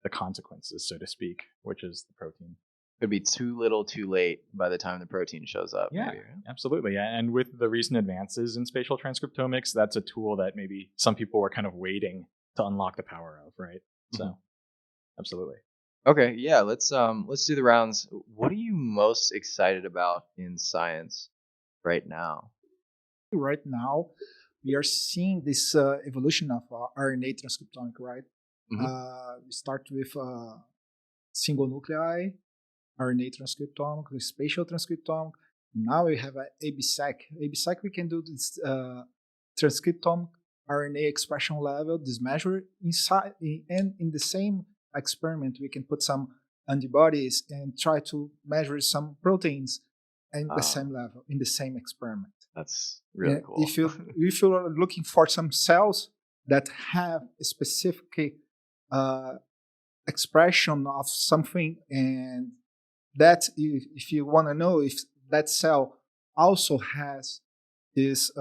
consequences, so to speak, which is the protein. Could be too little, too late by the time the protein shows up. Yeah, maybe. absolutely. And with the recent advances in spatial transcriptomics, that's a tool that maybe some people were kind of waiting to unlock the power of, right? So, absolutely. Okay, yeah, let's do the rounds. What are you most excited about in science right now? Right now, we are seeing this evolution of RNA transcriptomic, right? We start with single nuclei, RNA transcriptomic, with spatial transcriptomic. Now we have ABSEC. ABSEC, we can do this transcriptome RNA expression level, this measure inside, and in the same experiment, we can put some antibodies and try to measure some proteins in the same level, in the same experiment. That's really cool. If you are looking for some cells that have a specific expression of something, and that if you want to know if that cell also has this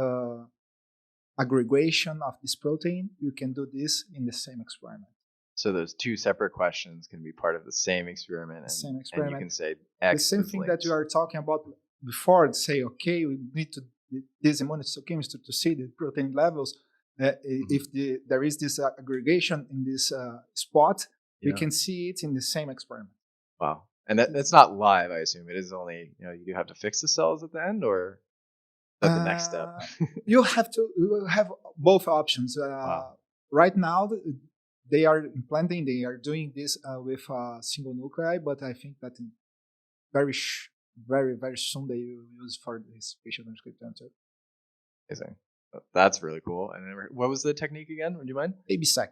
aggregation of this protein, you can do this in the same experiment. So those two separate questions can be part of the same experiment. And you can say X. The same thing that you are talking about before, say, okay, we need to this immunohistochemistry to see the protein levels. If there is this aggregation in this spot, we can see it in the same experiment. Wow. And that's not live, I assume. It is only, you do have to fix the cells at the end, or is that the next step? You have both options. Wow. Right now, they are implanting, they are doing this with single nuclei, but I think that very, very soon they will use for this spatial transcriptome too. Amazing. That's really cool. And then, what was the technique again? Would you mind? ABSEC.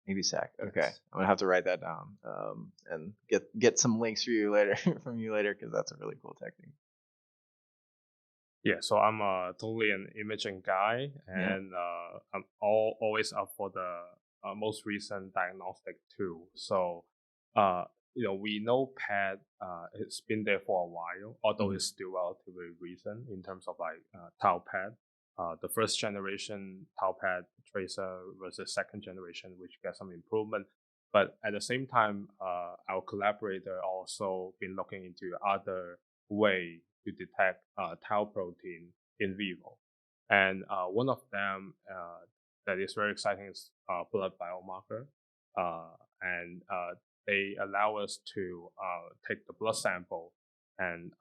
ABSEC. Okay, yes. I'm gonna have to write that down and get some links for you later because that's a really cool technique. Yeah, so I'm totally an imaging guy, and I'm always up for the most recent diagnostic tool. So, we know PET it's been there for a while, although it's still relatively recent in terms of like tau PET. The first generation tau PET tracer versus second generation, which got some improvement. But at the same time, our collaborator also been looking into other way to detect tau protein in vivo. And one of them that is very exciting is blood biomarker. And they allow us to take the blood sample and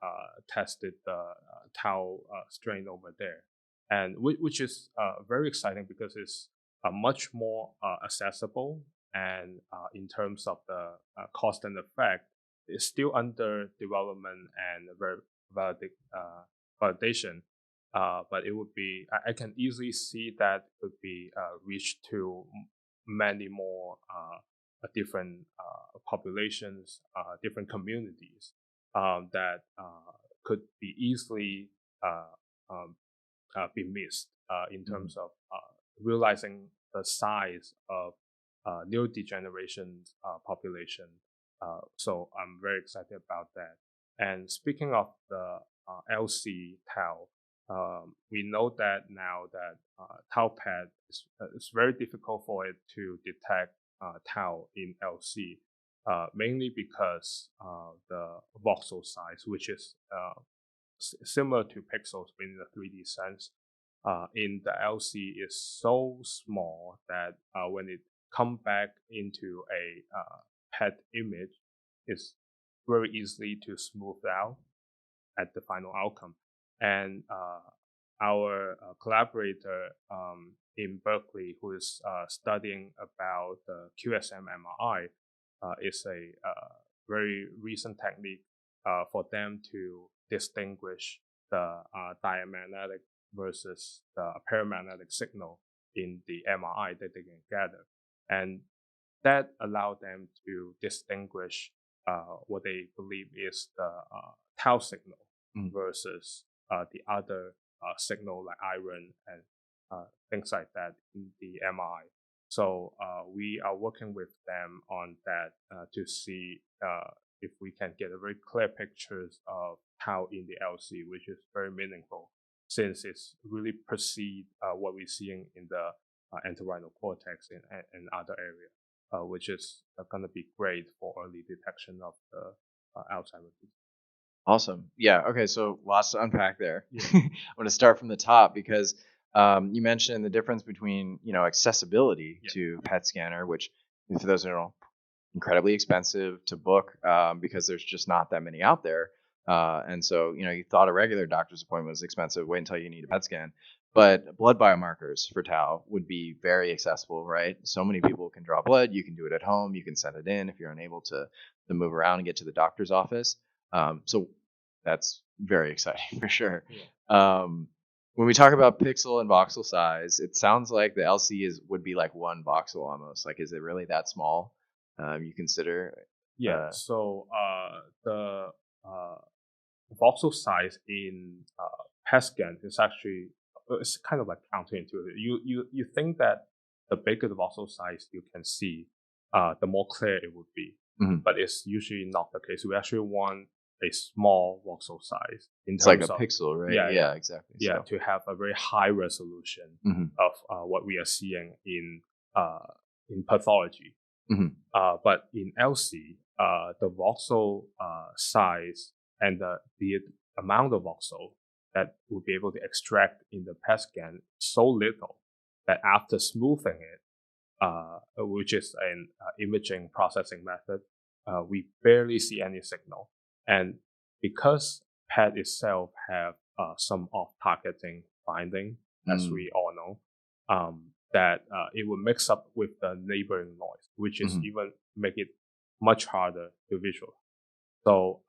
tested the tau strain over there. And which is very exciting because it's much more accessible, and in terms of the cost and effect, it's still under development and validation. But it would be, I can easily see that could be reached to many more different populations, different communities that could be easily be missed in terms of realizing the size of neurodegeneration population. So I'm very excited about that. And speaking of the LC tau, we know that now that tau PET it's very difficult for it to detect tau in LC, mainly because the voxel size, which is similar to pixels in the 3D sense, in the LC is so small that when it come back into a PET image, it's very easily to smooth out at the final outcome. And our collaborator in Berkeley, who is studying about the QSM MRI, is a very recent technique for them to distinguish the diamagnetic versus the paramagnetic signal in the MRI that they can gather. And that allowed them to distinguish what they believe is the tau signal versus the other signal like iron and things like that in the MRI. So we are working with them on that to see if we can get a very clear pictures of tau in the LC, which is very meaningful since it's really precedes what we're seeing in the entorhinal cortex and other areas. Which is going to be great for early detection of the Alzheimer's disease. Awesome. Yeah. Okay. So lots to unpack there. I'm going to start from the top because you mentioned the difference between accessibility to PET scanner, which for those who don't know, incredibly expensive to book because there's just not that many out there. And so you thought a regular doctor's appointment was expensive. Wait until you need a PET scan. But blood biomarkers for tau would be very accessible, right? So many people can draw blood. You can do it at home. You can send it in if you're unable to move around and get to the doctor's office. So that's very exciting for sure. Yeah. When we talk about pixel and voxel size, it sounds like the LC would be like one voxel almost. Like, is it really that small? You consider? Yeah. So the voxel size in PET scan is actually it's kind of like counterintuitive. You think that the bigger the voxel size you can see, the more clear it would be. But it's usually not the case. We actually want a small voxel size in it's terms like a of, pixel, right? Yeah, exactly. Yeah, so to have a very high resolution of what we are seeing in pathology. But in LC, the voxel size and the amount of voxel that we'll be able to extract in the PET scan so little that after smoothing it, which is an imaging processing method, we barely see any signal. And because PET itself have some off-targeting finding, as we all know, that it will mix up with the neighboring noise, which is even make it much harder to visualize. So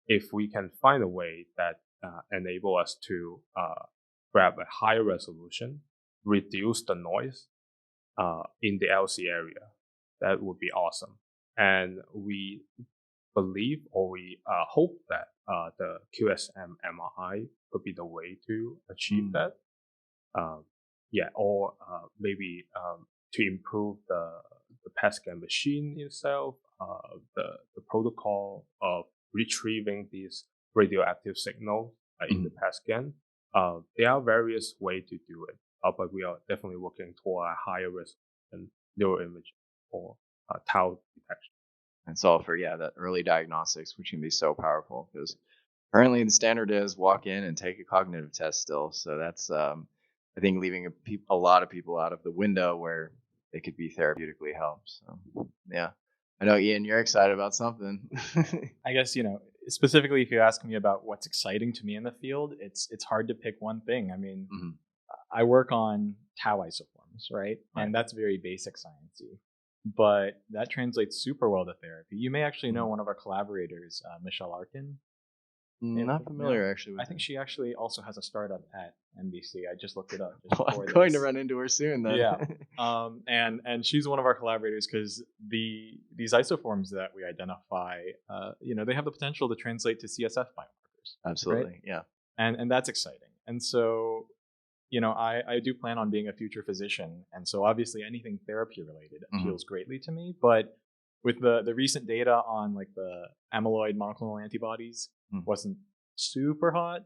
if we can find a way that enable us to grab a higher resolution, reduce the noise in the LC area, that would be awesome. And we believe or we hope that the QSM MRI could be the way to achieve that. Or maybe to improve the PET scan machine itself, the protocol of retrieving these radioactive signals in the PET scan. There are various ways to do it, but we are definitely working toward a higher resolution neuroimaging for tau detection. It's all for that early diagnostics, which can be so powerful because currently the standard is walk in and take a cognitive test still. So that's I think leaving a lot of people out of the window where they could be therapeutically helped. So yeah, I know Ian, you're excited about something. I guess specifically if you ask me about what's exciting to me in the field, it's hard to pick one thing. I mean, I work on tau isoforms, right? And that's very basic sciencey. But that translates super well to therapy. You may actually know one of our collaborators, Michelle Arkin. Not familiar actually. I think she actually also has a startup at NBC. I just looked it up. I'm going to run into her soon then. Yeah. And she's one of our collaborators because these isoforms that we identify, they have the potential to translate to CSF biomarkers. Absolutely. Right? Yeah. And that's exciting. And so I do plan on being a future physician. And so obviously anything therapy related appeals greatly to me. But with the recent data on like the amyloid monoclonal antibodies wasn't super hot.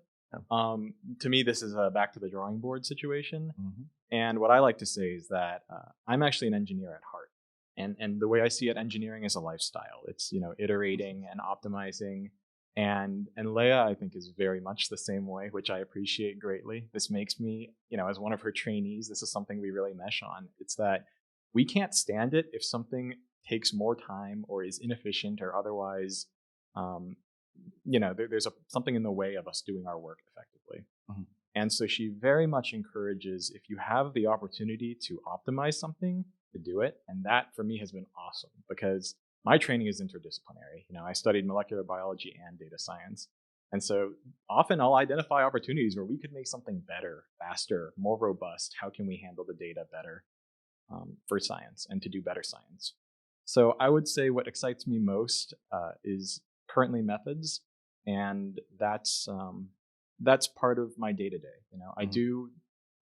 To me, this is a back to the drawing board situation. And what I like to say is that I'm actually an engineer at heart. And the way I see it, engineering is a lifestyle. It's, iterating and optimizing. And Lea, I think, is very much the same way, which I appreciate greatly. This makes me, as one of her trainees, this is something we really mesh on. It's that we can't stand it if something takes more time or is inefficient or otherwise, there's something in the way of us doing our work effectively. And so she very much encourages, if you have the opportunity to optimize something, to do it. And that for me has been awesome because my training is interdisciplinary. I studied molecular biology and data science. And so often I'll identify opportunities where we could make something better, faster, more robust. How can we handle the data better for science and to do better science? So I would say what excites me most is currently methods, and that's part of my day-to-day. I do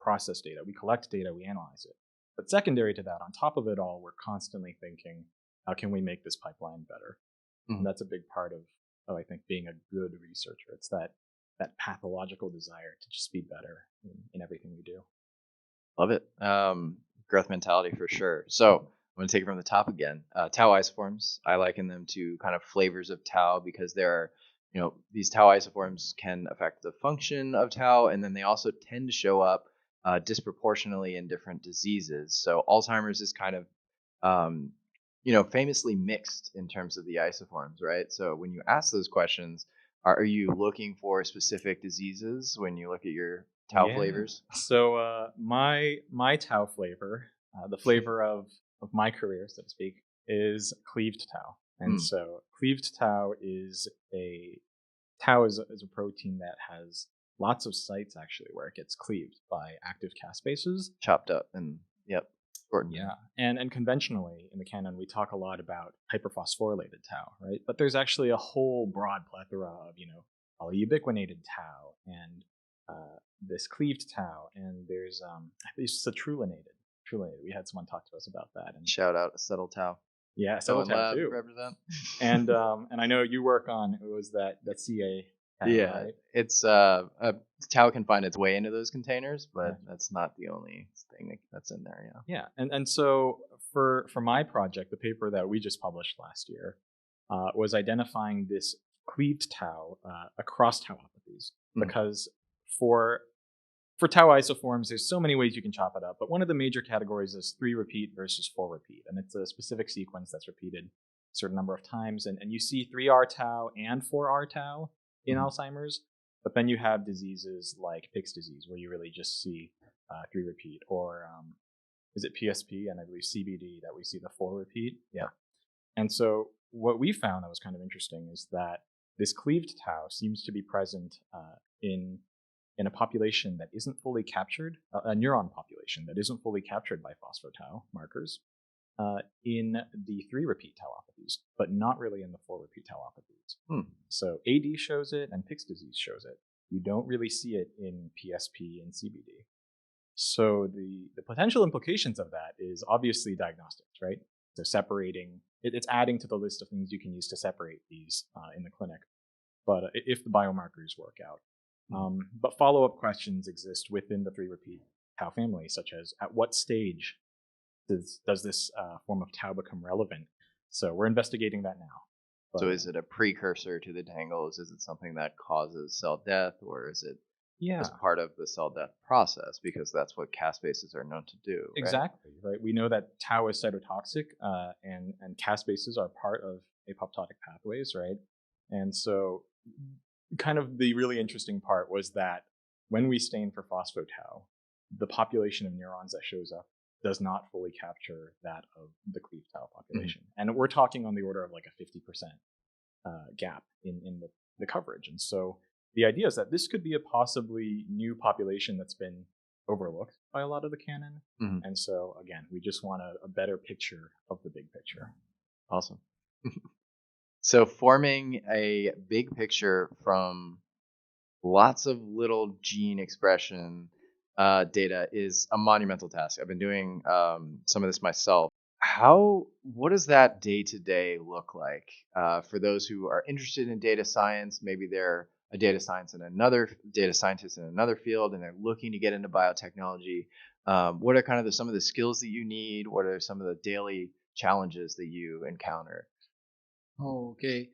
process data, we collect data, we analyze it. But secondary to that, on top of it all, we're constantly thinking, how can we make this pipeline better? And that's a big part of I think being a good researcher. It's that pathological desire to just be better in everything we do. Love it. Growth mentality for sure. So I'm going to take it from the top again. Tau isoforms, I liken them to kind of flavors of tau because there are, these tau isoforms can affect the function of tau, and then they also tend to show up disproportionately in different diseases. So Alzheimer's is kind of, famously mixed in terms of the isoforms, right? So when you ask those questions, are you looking for specific diseases when you look at your tau flavors? So my tau flavor, the flavor of my career, so to speak, is cleaved tau. And so cleaved tau is a protein that has lots of sites actually where it gets cleaved by active caspases. Chopped up and shortened. Yeah. And conventionally in the canon, we talk a lot about hyperphosphorylated tau, right? But there's actually a whole broad plethora of, polyubiquinated tau and this cleaved tau, and there's citrulinated. We had someone talk to us about that. And shout out acetyl tau. Yeah, acetyl tau too. Represent. And I know you work on that CA. Yeah, right? It's tau can find its way into those containers, but that's not the only thing that's in there. Yeah, and so for my project, the paper that we just published last year was identifying this cleaved tau across tauopathies, because for tau isoforms, there's so many ways you can chop it up, but one of the major categories is 3' versus 4', and it's a specific sequence that's repeated a certain number of times, and you see 3R tau and 4R tau in Alzheimer's, but then you have diseases like Pick's disease where you really just see 3', or is it PSP and I believe CBD that we see the 4'. Yeah. And so what we found that was kind of interesting is that this cleaved tau seems to be present in a population that isn't fully captured, a neuron population that isn't fully captured by phospho-tau markers in the 3' tauopathies, but not really in the 4' tauopathies. So AD shows it and Pick's disease shows it. You don't really see it in PSP and CBD. So the potential implications of that is obviously diagnostics, right? So separating, it's adding to the list of things you can use to separate these in the clinic, but if the biomarkers work out. But follow-up questions exist within the 3' tau family, such as at what stage does this form of tau become relevant? So we're investigating that now. But, so is it a precursor to the tangles? Is it something that causes cell death, or is it as part of the cell death process? Because that's what caspases are known to do. Right? Exactly, right? We know that tau is cytotoxic, and caspases are part of apoptotic pathways, right? And so kind of the really interesting part was that when we stain for phospho-tau, the population of neurons that shows up does not fully capture that of the cleaved tau population. And we're talking on the order of like a 50% gap in the coverage. And so the idea is that this could be a possibly new population that's been overlooked by a lot of the canon. And so again, we just want a better picture of the big picture. Awesome. So forming a big picture from lots of little gene expression data is a monumental task. I've been doing some of this myself. What does that day-to-day look like for those who are interested in data science? Maybe they're a data scientist in another field, and they're looking to get into biotechnology. What are kind of some of the skills that you need? What are some of the daily challenges that you encounter? Okay.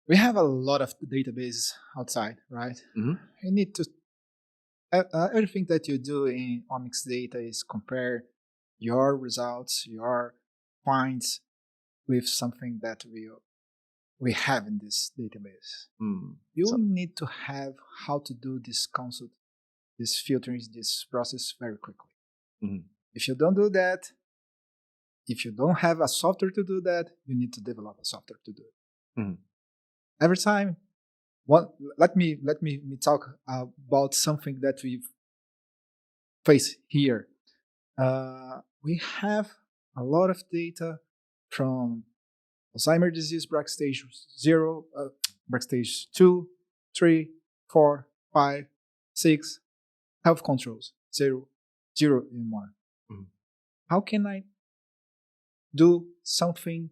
We have a lot of database outside, right? You need to everything that you do in omics data is compare your results, your finds with something that we have in this database. You need to have how to do this consult this filtering, this process very quickly. Mhm. If you don't do that, if you don't have a software to do that, you need to develop a software to do it. Mhm. Every time, let me talk about something that we face here. We have a lot of data from Alzheimer's disease brain stage 0, brain stage 2, 3, 4, 5, 6, health controls 0, 0 and 1. Mhm. How can I do something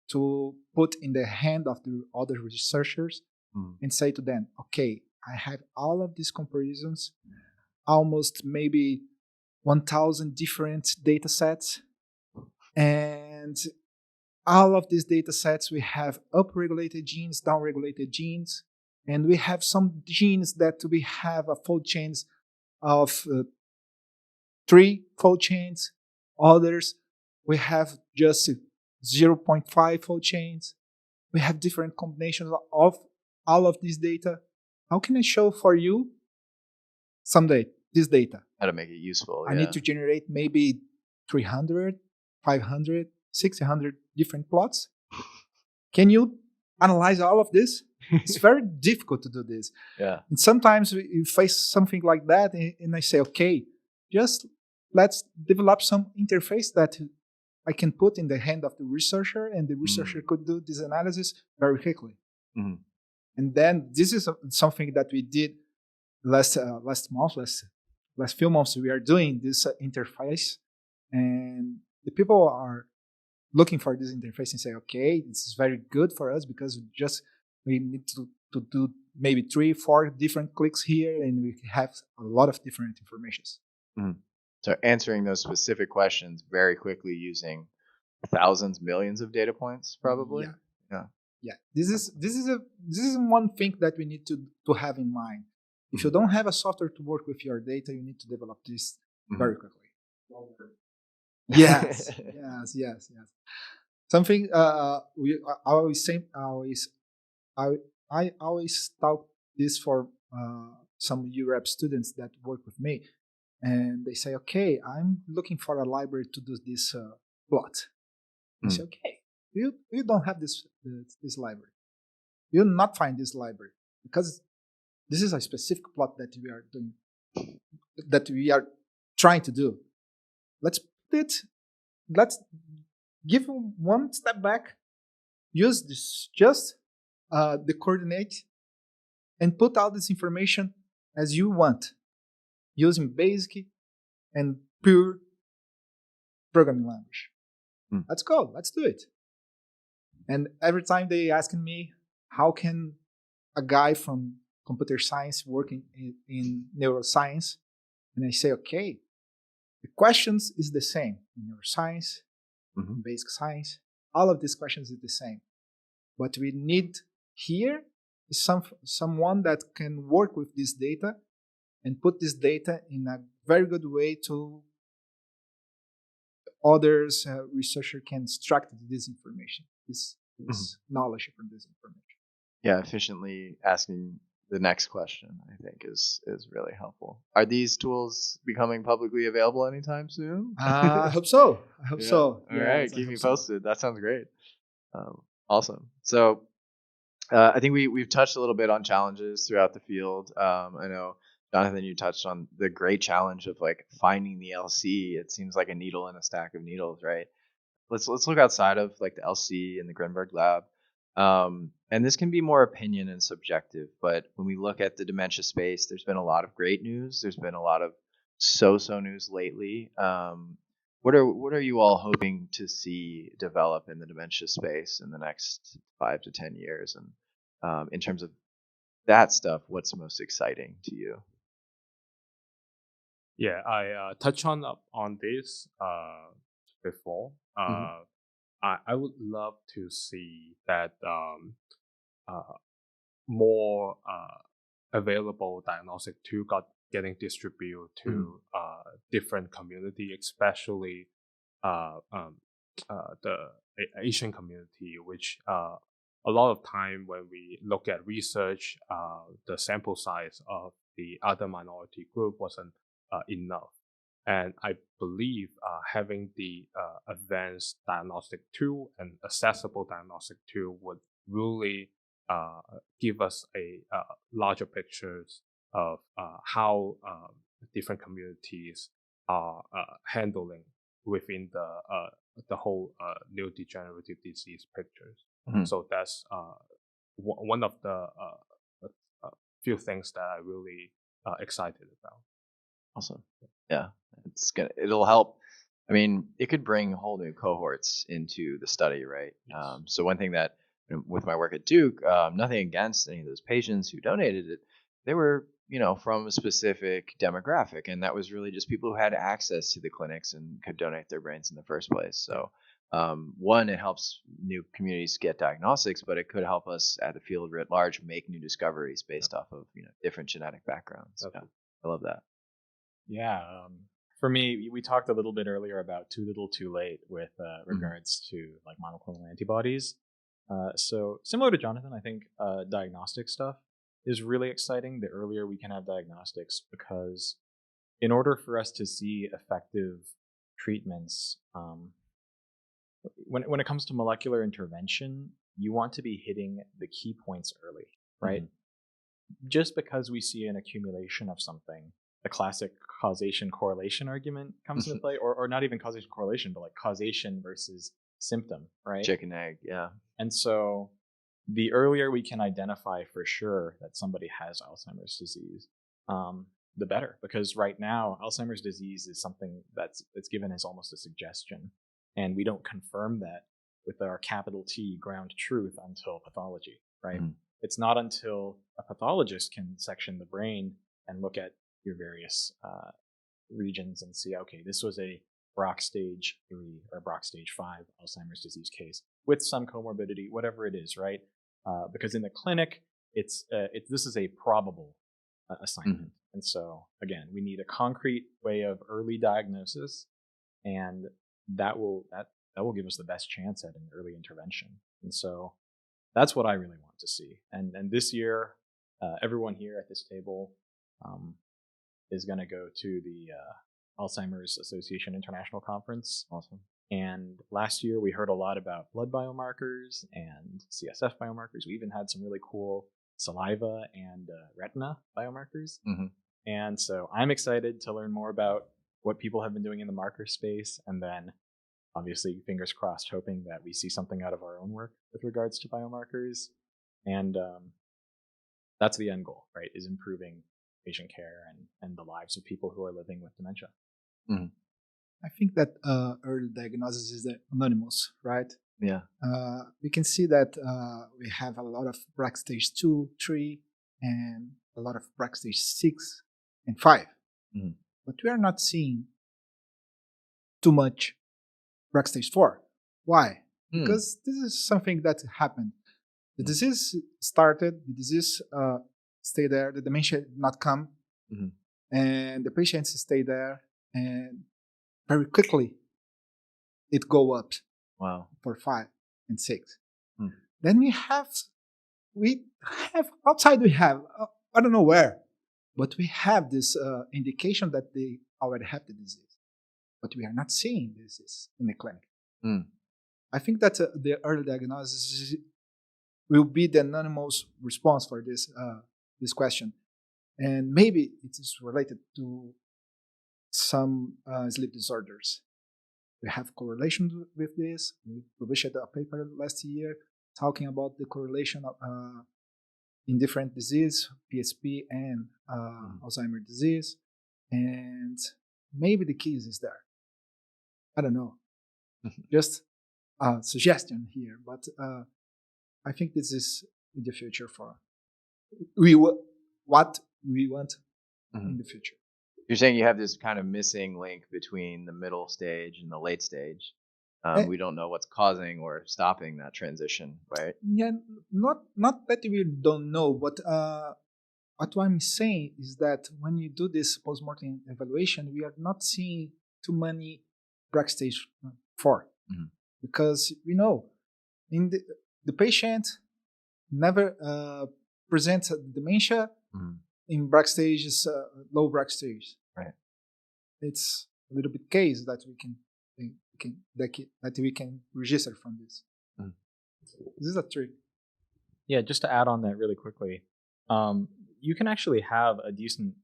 to put in the hand of the other researchers and say to them, okay, I have all of these comparisons, almost maybe 1,000 different data sets, and all of these data sets, we have upregulated genes, downregulated genes, and we have some genes that we have a fold chains of 3 fold chains. Others, we have just 0.5 fold chains. We have different combinations of all of this data. How can I show for you someday this data? How to make it useful. I need to generate maybe 300, 500, 600 different plots. Can you analyze all of this? It's very difficult to do this. Yeah. And sometimes you face something like that, and I say, okay, just let's develop some interface that I can put in the hand of the researcher, and the researcher could do this analysis very quickly. Mhm. And then this is something that we did last few months. We are doing this interface, and the people are looking for this interface and say, okay, this is very good for us because we need to do maybe 3-4 different clicks here, and we have a lot of different informations. Mhm. So answering those specific questions very quickly using thousands, millions of data points, probably. Yeah. This is one thing that we need to have in mind. If you don't have a software to work with your data, you need to develop this very quickly. Yes. Something I always talk this for some UREP students that work with me, and they say, okay, I'm looking for a library to do this plot. I say, okay, you don't have this library. You'll not find this library because this is a specific plot that we are doing, that we are trying to do. Let's give one step back, use this just the coordinate, and put all this information as you want, using basic and pure programming language. Let's go. Let's do it. And every time they asking me, how can a guy from computer science working in neuroscience? And I say, okay, the questions is the same in neuroscience, in basic science. All of these questions is the same. What we need here is someone that can work with this data and put this data in a very good way to others, researcher can extract this information, this knowledge from this information. Yeah, efficiently asking the next question, I think, is really helpful. Are these tools becoming publicly available anytime soon? I hope so. All right, keep me posted. That sounds great. Awesome. So I think we've touched a little bit on challenges throughout the field. I know, Jonathan, you touched on the great challenge of like finding the LC. It seems like a needle in a stack of needles, right? Let's look outside of like the LC and the Grinberg lab. And this can be more opinion and subjective, but when we look at the dementia space, there's been a lot of great news. There's been a lot of so-so news lately. What are you all hoping to see develop in the dementia space in the next 5 to 10 years? And in terms of that stuff, what's most exciting to you? Yeah, I touched on this before. I would love to see that more available diagnostic tool getting distributed to different community, especially the Asian community, which a lot of time when we look at research, the sample size of the other minority group wasn't enough. And I believe having the advanced diagnostic tool and accessible diagnostic tool would really give us a larger pictures of how different communities are handling within the whole neurodegenerative disease pictures. So that's one of the few things that I really excited about. Awesome. Yeah, it'll help. I mean, it could bring whole new cohorts into the study, right? Yes. So one thing that, with my work at Duke, nothing against any of those patients who donated it, they were, from a specific demographic, and that was really just people who had access to the clinics and could donate their brains in the first place. So one, it helps new communities get diagnostics, but it could help us at the field writ large make new discoveries based off of different genetic backgrounds. Yeah, I love that. Yeah. For me, we talked a little bit earlier about too little, too late with regards to like monoclonal antibodies. So similar to Jonathan, I think diagnostic stuff is really exciting. The earlier we can have diagnostics, because in order for us to see effective treatments, when it comes to molecular intervention, you want to be hitting the key points early, right? Just because we see an accumulation of something, the classic causation correlation argument comes into play, or not even causation correlation, but like causation versus symptom, right? Chicken egg, yeah. And so the earlier we can identify for sure that somebody has Alzheimer's disease, the better. Because right now, Alzheimer's disease is something that's given as almost a suggestion. And we don't confirm that with our capital T ground truth until pathology, right? It's not until a pathologist can section the brain and look at your various regions and see, okay, this was a Braak stage 3 or Braak stage 5 Alzheimer's disease case with some comorbidity, whatever it is, right? Because in the clinic, this is a probable assignment. And so again, we need a concrete way of early diagnosis, and that will give us the best chance at an early intervention. And so that's what I really want to see. And this year, everyone here at this table is going to go to the Alzheimer's Association International Conference. Awesome. And last year we heard a lot about blood biomarkers and CSF biomarkers. We even had some really cool saliva and retina biomarkers. And so I'm excited to learn more about what people have been doing in the marker space, and then obviously fingers crossed hoping that we see something out of our own work with regards to biomarkers. And that's the end goal, right, is improving patient care and the lives of people who are living with dementia. I think that early diagnosis is anonymous, right? Yeah. We can see that we have a lot of Braak stage 2, 3, and a lot of Braak stage 6 and 5. But we are not seeing too much Braak stage 4. Why? Because this is something that happened. The disease started, the disease stayed there, the dementia did not come, and the patients stay there, and very quickly it go up. Wow. For 5 and 6. Then we have outside we have, I don't know where, but we have this indication that they already have the disease. But we are not seeing this in the clinic. I think that the early diagnosis will be the anonymous response for this question. And maybe it is related to some sleep disorders. We have correlation with this. We published a paper last year talking about the correlation in different disease, PSP and Alzheimer's disease. And maybe the keys is there. I don't know. Just a suggestion here, but I think this is in the future for what we want in the future. You're saying you have this kind of missing link between the middle stage and the late stage. We don't know what's causing or stopping that transition, right? Yeah, not that we don't know, but what I'm saying is that when you do this postmortem evaluation, we are not seeing too many Braak stage 4, because we know in the patient never presents dementia in Bragg stages, low Bragg stage. Right. It's a little bit case that we can register from this. Mm. This is a trick. Yeah, just to add on that really quickly, you can actually have a decent,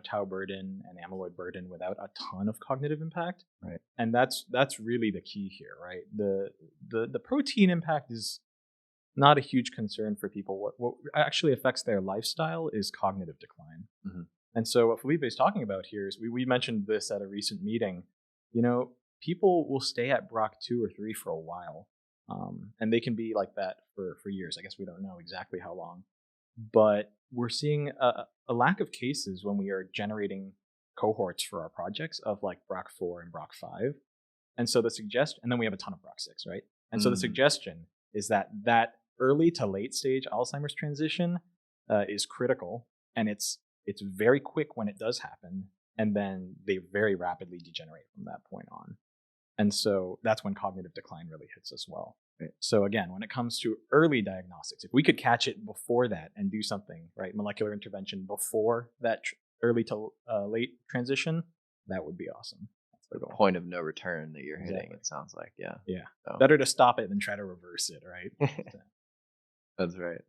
tau burden and amyloid burden without a ton of cognitive impact. Right. And that's really the key here, right? The protein impact is not a huge concern for people. What actually affects their lifestyle is cognitive decline. Mm-hmm. And so what Felipe is talking about here is we mentioned this at a recent meeting. People will stay at BRCA2 or 3 for a while. And they can be like that for years. I guess we don't know exactly how long. But we're seeing a lack of cases when we are generating cohorts for our projects of like BRCA4 and BRCA5. And so and then we have a ton of BRCA6, right? And so the suggestion is that early to late stage Alzheimer's transition is critical, and it's very quick when it does happen, and then they very rapidly degenerate from that point on. And so that's when cognitive decline really hits as well. Right. So again, when it comes to early diagnostics, if we could catch it before that and do something, right, molecular intervention before that early to late transition, that would be awesome. That's the goal. Point of no return that you're hitting, Exactly. it sounds like. Yeah. So. Better to stop it than try to reverse it, right? That's right.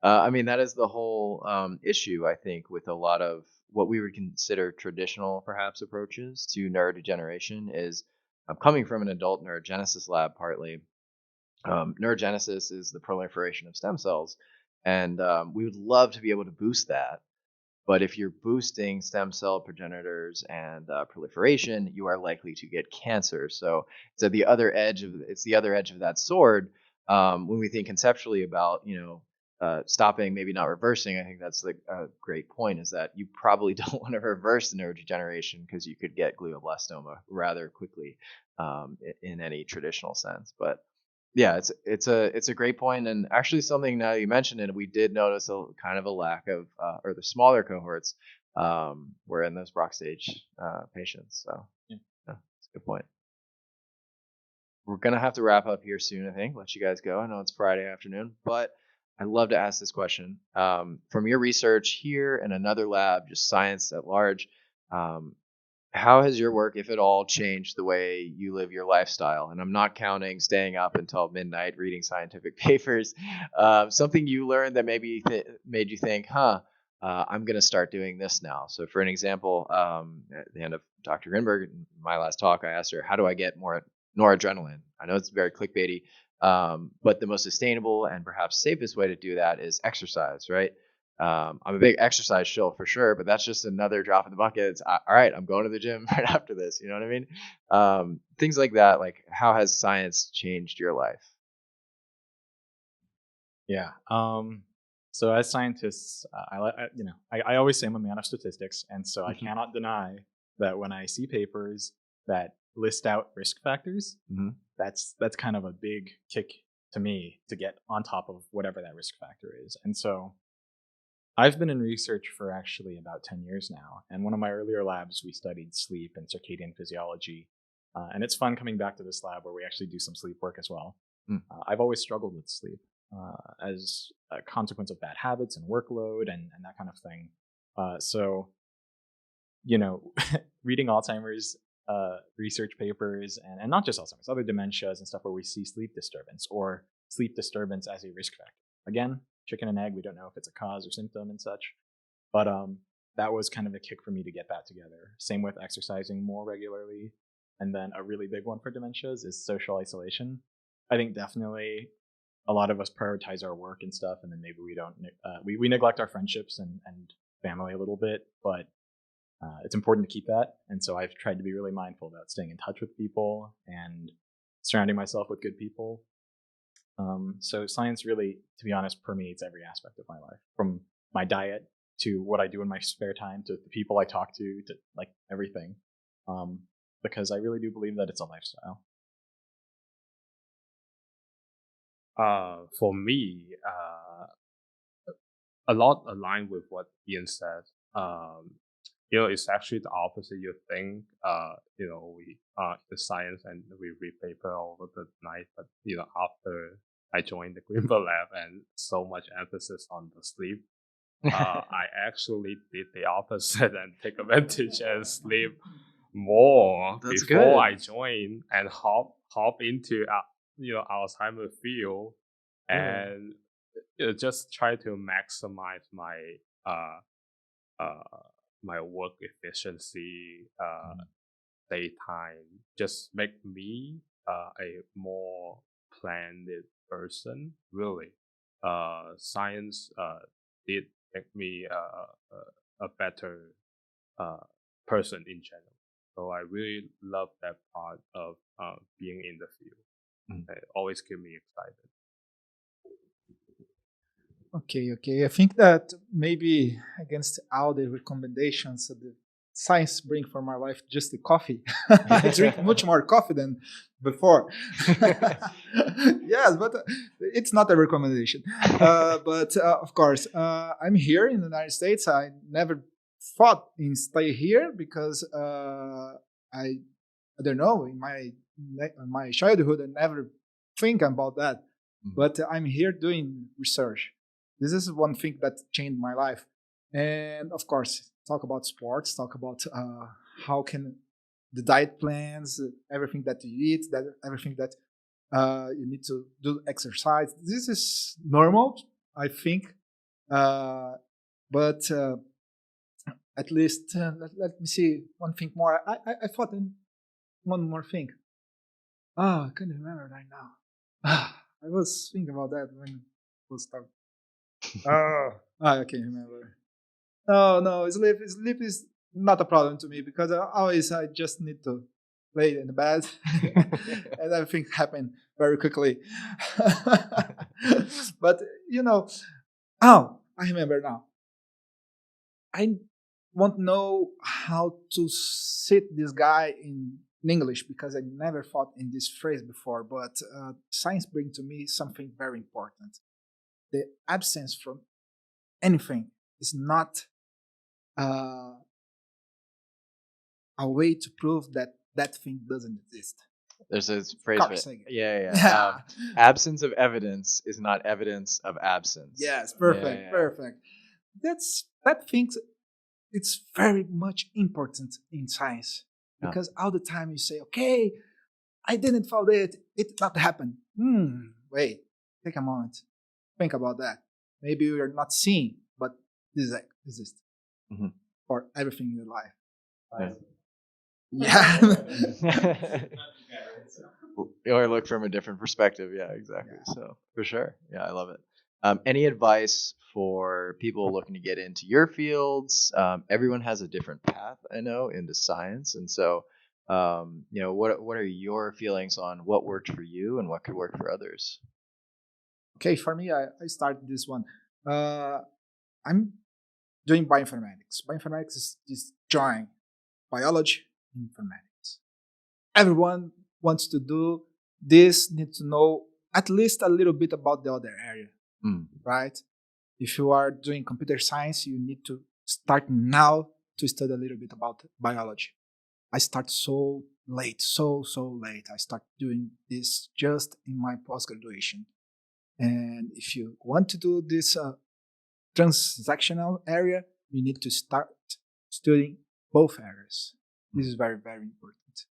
I mean, that is the whole issue, I think, with a lot of what we would consider traditional, perhaps, approaches to neurodegeneration is coming from an adult neurogenesis lab partly. Neurogenesis is the proliferation of stem cells, and we would love to be able to boost that. But if you're boosting stem cell progenitors and proliferation, you are likely to get cancer. So it's the other edge of that sword. When we think conceptually about stopping, maybe not reversing, I think that's a great point. Is that you probably don't want to reverse the neurodegeneration because you could get glioblastoma rather quickly in any traditional sense. But yeah, it's a great point, and actually something now you mentioned it, we did notice a kind of a lack of, or the smaller cohorts were in those BRCA stage patients. So yeah, that's a good point. We're gonna have to wrap up here soon, I think. Let you guys go. I know it's Friday afternoon, but I'd love to ask this question. From your research here in another lab, just science at large, how has your work, if at all, changed the way you live your lifestyle? And I'm not counting staying up until midnight reading scientific papers. Something you learned that maybe made you think, I'm going to start doing this now. So for an example, at the end of Dr. Grinberg, in my last talk, I asked her, how do I get more noradrenaline? I know it's very clickbaity, but the most sustainable and perhaps safest way to do that is exercise, right? I'm a big exercise shill for sure, but that's just another drop in the bucket. It's all right, I'm going to the gym right after this. You know what I mean? Things like that. Like, how has science changed your life? Yeah. So as scientists, I always say I'm a man of statistics, and so I cannot deny that when I see papers that list out risk factors, that's kind of a big kick to me to get on top of whatever that risk factor is. And so I've been in research for actually about 10 years now, and one of my earlier labs, we studied sleep and circadian physiology, and it's fun coming back to this lab where we actually do some sleep work as well. I've always struggled with sleep as a consequence of bad habits and workload and that kind of thing. So, reading Alzheimer's research papers, and not just Alzheimer's, other dementias and stuff where we see sleep disturbance or sleep disturbance as a risk factor. Again, chicken and egg, we don't know if it's a cause or symptom and such, but that was kind of a kick for me to get that together. Same with exercising more regularly. And then a really big one for dementias is social isolation. I think definitely a lot of us prioritize our work and stuff, and then maybe we don't we neglect our friendships and family a little bit, but it's important to keep that. And so I've tried to be really mindful about staying in touch with people and surrounding myself with good people. So science really, to be honest, permeates every aspect of my life, from my diet to what I do in my spare time to the people I talk to like everything, because I really do believe that it's a lifestyle. For me, a lot aligned with what Ian said. It's actually the opposite. You think, we the science and we read paper over the night, but after I joined the Grinberg lab and so much emphasis on the sleep, I actually did the opposite and take advantage and sleep more That's before good. I joined and hop into Alzheimer field and just try to maximize my uh my work efficiency, daytime, just make me a more planned person. Really, science did make me a better person in general. So I really love that part of being in the field. It always keep me excited. Okay. I think that maybe against all the recommendations that the science bring for my life, just the coffee. I drink much more coffee than before. Yes, but it's not a recommendation. But of course, I'm here in the United States. I never thought in stay here because I don't know, in my childhood I never think about that. But I'm here doing research. This is one thing that changed my life. And of course, talk about sports, talk about how can the diet plans, everything that you eat, that everything that you need to do exercise. This is normal, I think. But at least let me see one thing more. I thought in one more thing. I can't remember right now. I was thinking about that when it was talking. I can't remember. No, sleep is not a problem to me because I just need to lay in the bed and everything happen very quickly. But I remember now. I want to know how to sit this guy in English because I never thought in this phrase before. But science brings to me something very important. The absence from anything is not a way to prove that that thing doesn't exist. There's this phrase. Carl Sagan. Yeah. Absence of evidence is not evidence of absence. Yes, perfect, perfect. That thing. It's very much important in science because all the time you say, "Okay, I didn't find it. It did not happen." Wait, take a moment, think about that. Maybe we are not seeing, but this exists for everything in your life. Yeah. Or look from a different perspective. Yeah, exactly. Yeah. So for sure. Yeah, I love it. Any advice for people looking to get into your fields? Everyone has a different path, I know, into science. And so, what are your feelings on what worked for you and what could work for others? Okay, for me, I started this one. I'm doing bioinformatics. Bioinformatics is joint biology and informatics. Everyone wants to do this, need to know at least a little bit about the other area, right? If you are doing computer science, you need to start now to study a little bit about biology. I start so late, so late. I start doing this just in my post-graduation. And if you want to do this transactional area, you need to start studying both areas. This is very, very important.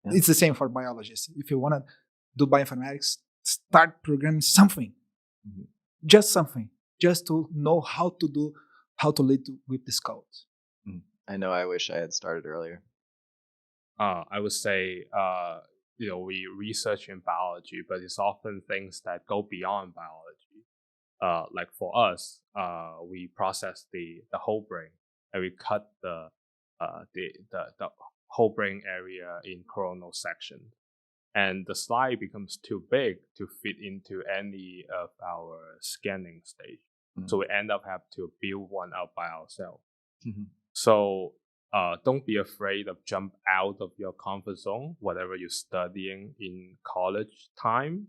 Yeah. It's the same for biologists. If you want to do bioinformatics, start programming something, just something, just to know how to lead with this code. I know. I wish I had started earlier. I would say, we research in biology, but it's often things that go beyond biology. Like for us, we process the whole brain and we cut the whole brain area in coronal sections. And the slide becomes too big to fit into any of our scanning stage. So we end up having to build one out by ourselves. So don't be afraid of jump out of your comfort zone, whatever you're studying in college time.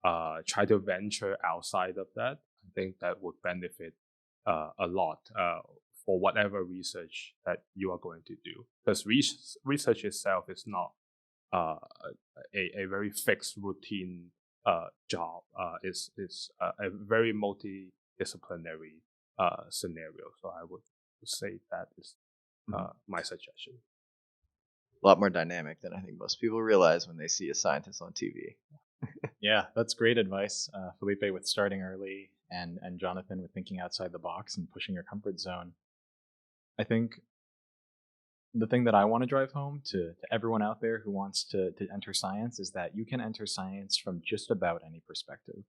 Try to venture outside of that. I think that would benefit a lot for whatever research that you are going to do. Because research itself is not a very fixed routine job. It's a very multidisciplinary scenario. So I would say that is my suggestion. A lot more dynamic than I think most people realize when they see a scientist on TV. Yeah, that's great advice, Felipe, with starting early, and Jonathan with thinking outside the box and pushing your comfort zone. I think the thing that I want to drive home to everyone out there who wants to enter science is that you can enter science from just about any perspective.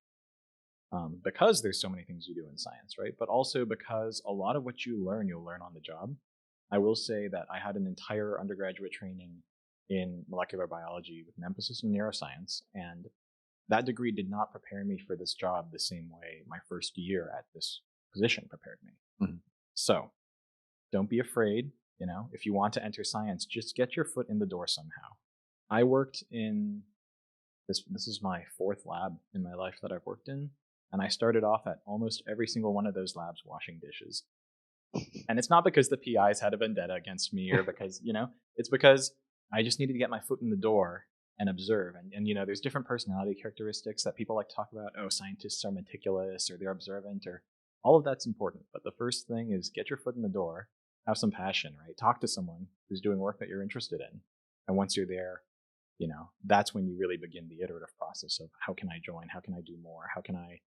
Because there's so many things you do in science, right? But also because a lot of what you learn, you'll learn on the job. I will say that I had an entire undergraduate training in molecular biology with an emphasis in neuroscience, and that degree did not prepare me for this job the same way my first year at this position prepared me. Mm-hmm. So don't be afraid. If you want to enter science, just get your foot in the door somehow. I worked in this is my 4th lab in my life that I've worked in, and I started off at almost every single one of those labs washing dishes. And it's not because the PIs had a vendetta against me or because, it's because I just needed to get my foot in the door and observe. And there's different personality characteristics that people like to talk about. Oh, scientists are meticulous or they're observant, or all of that's important. But the first thing is get your foot in the door, have some passion, right? Talk to someone who's doing work that you're interested in. And once you're there, that's when you really begin the iterative process of how can I join? How can I do more? How can I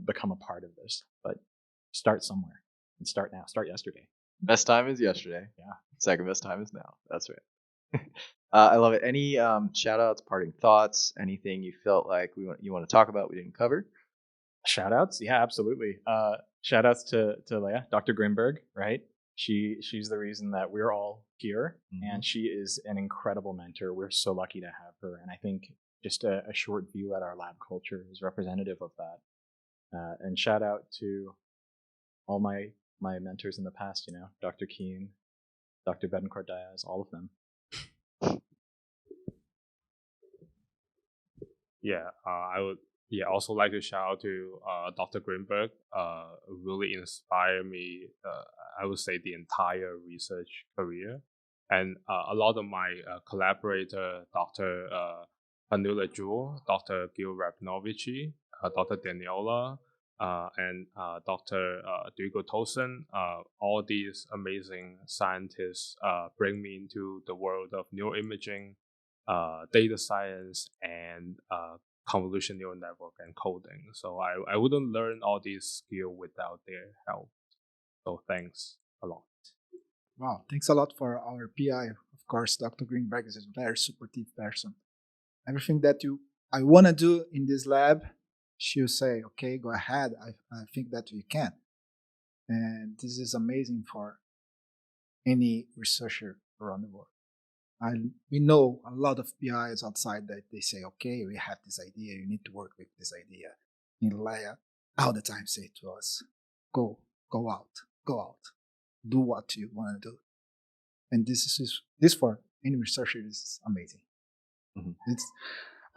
become a part of this? But start somewhere and start now. Start yesterday. Best time is yesterday. Yeah. Second best time is now. That's right. I love it. Any shout outs, parting thoughts, anything you felt like you want to talk about we didn't cover? Shout outs? Yeah, absolutely. Shout outs to Lea, Dr. Grinberg, right? She's the reason that we're all here, and she is an incredible mentor. We're so lucky to have her, and I think just a short view at our lab culture is representative of that. And shout out to all my mentors in the past, Dr. Keene, Dr. Betancourt Diaz, all of them. Yeah, I would also like to shout out to Dr. Grinberg. Really inspired me, I would say, the entire research career. And a lot of my collaborator, Dr. Panula Jewel, Dr. Gil Rabinovici, Dr. Daniela, and Dr. Duigo Tosin, all these amazing scientists bring me into the world of neuroimaging, data science, and convolution neural network and coding. So I wouldn't learn all these skills without their help. So thanks a lot. Wow, thanks a lot for our PI. Of course, Dr. Greenberg is a very supportive person. Everything that I want to do in this lab, she'll say, okay, go ahead. I think that we can. And this is amazing for any researcher around the world. We know a lot of PIs outside that they say, okay, we have this idea, you need to work with this idea. And Lea all the time say to us, go out, do what you want to do. And this for any researcher is amazing. Mm-hmm.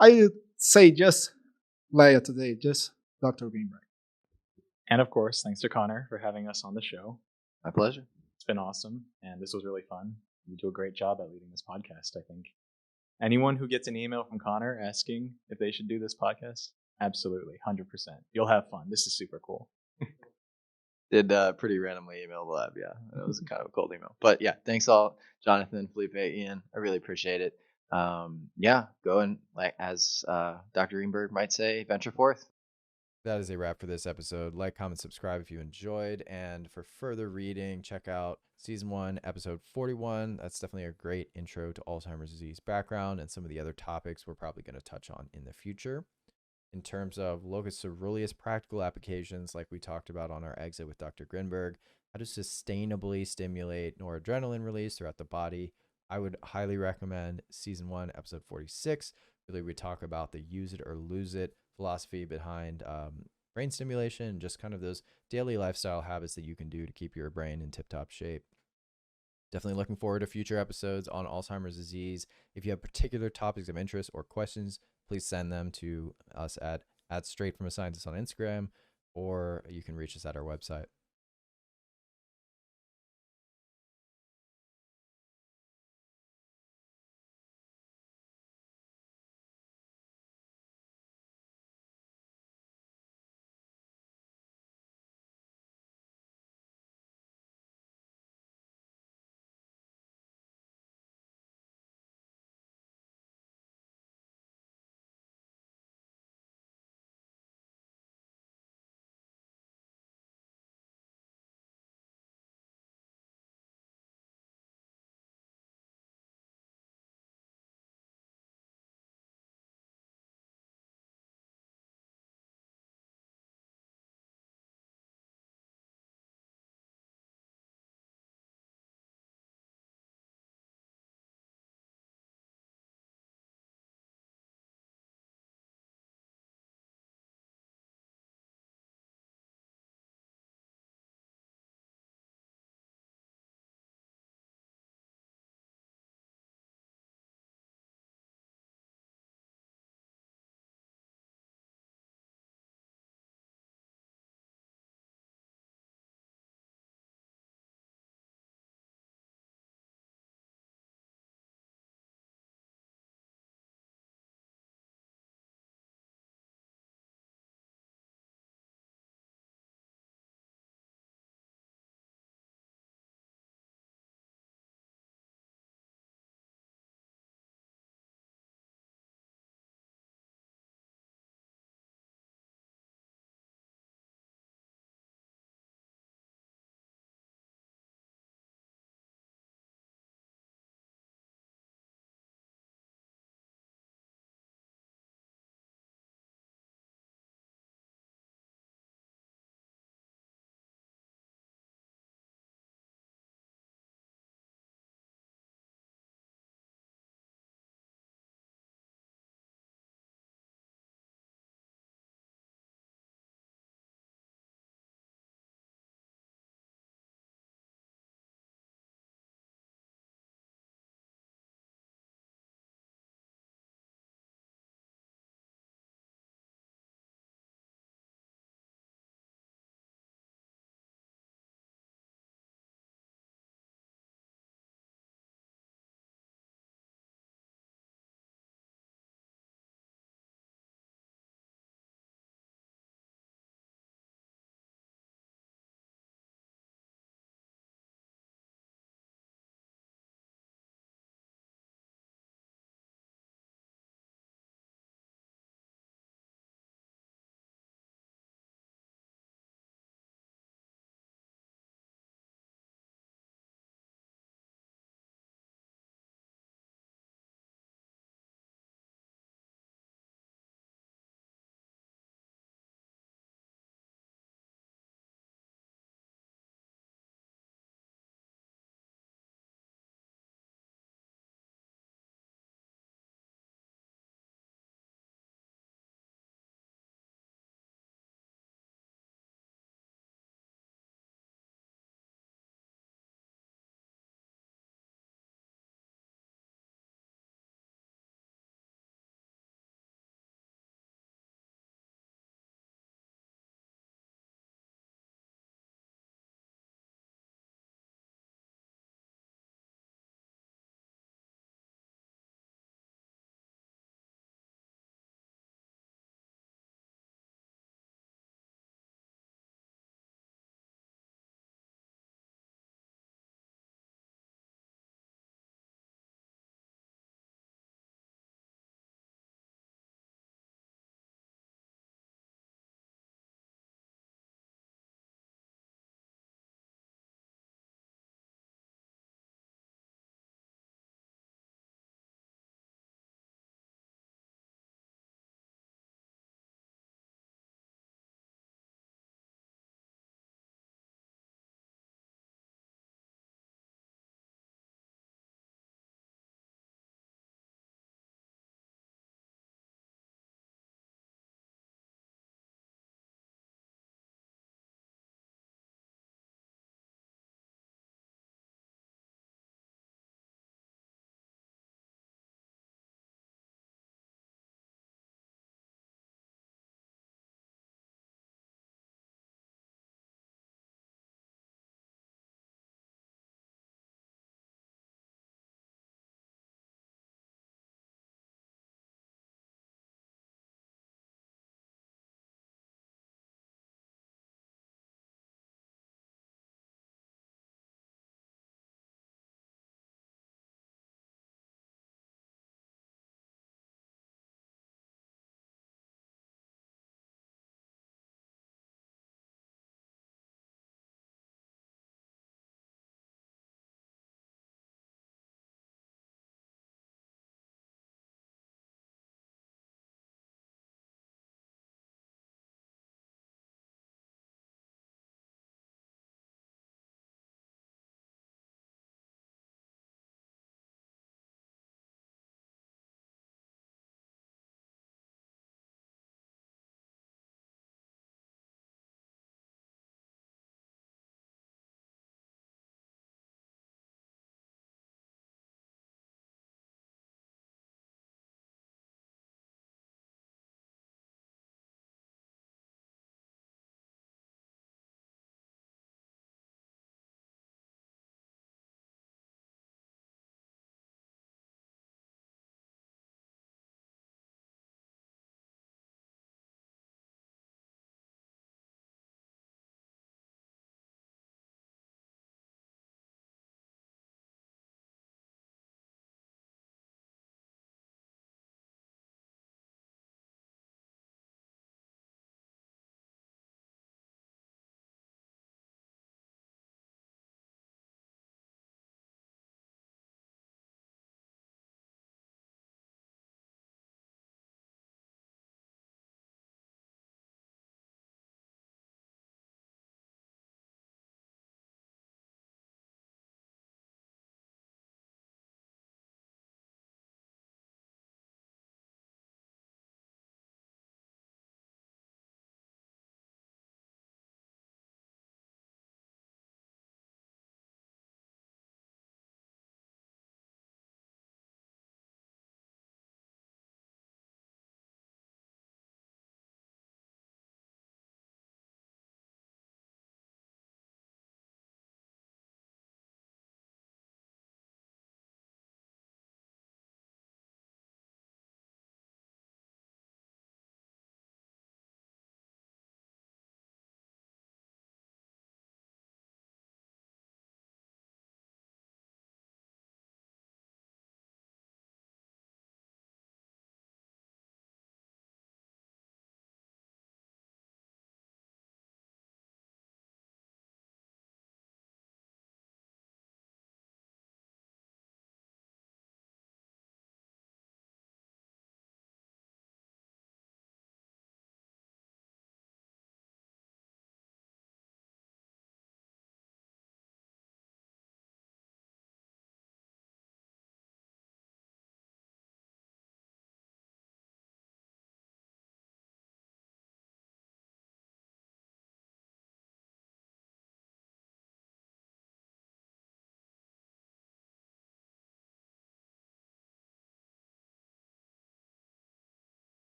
I say just Lea today, just Dr. Greenberg. And of course, thanks to Connor for having us on the show. My pleasure. It's been awesome, and this was really fun. You do a great job at leading this podcast, I think. Anyone who gets an email from Connor asking if they should do this podcast, absolutely, 100%. You'll have fun. This is super cool. Did pretty randomly email the lab, yeah. It was kind of a cold email. But yeah, thanks all, Jonathan, Felipe, Ian. I really appreciate it. Yeah, go and, like as Dr. Greenberg might say, venture forth. That is a wrap for this episode. Like, comment, subscribe if you enjoyed. And for further reading, check out Season 1, Episode 41. That's definitely a great intro to Alzheimer's disease background and some of the other topics we're probably going to touch on in the future. In terms of Locus Coeruleus practical applications, like we talked about on our exit with Dr. Grinberg, how to sustainably stimulate noradrenaline release throughout the body, I would highly recommend Season 1, Episode 46. Really, we talk about the use it or lose it philosophy behind brain stimulation and just kind of those daily lifestyle habits that you can do to keep your brain in tip-top shape. Definitely looking forward to future episodes on Alzheimer's disease. If you have particular topics of interest or questions, please send them to us at @straightfromascientist on Instagram, or you can reach us at our website.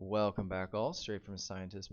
Welcome back all, straight from Scientist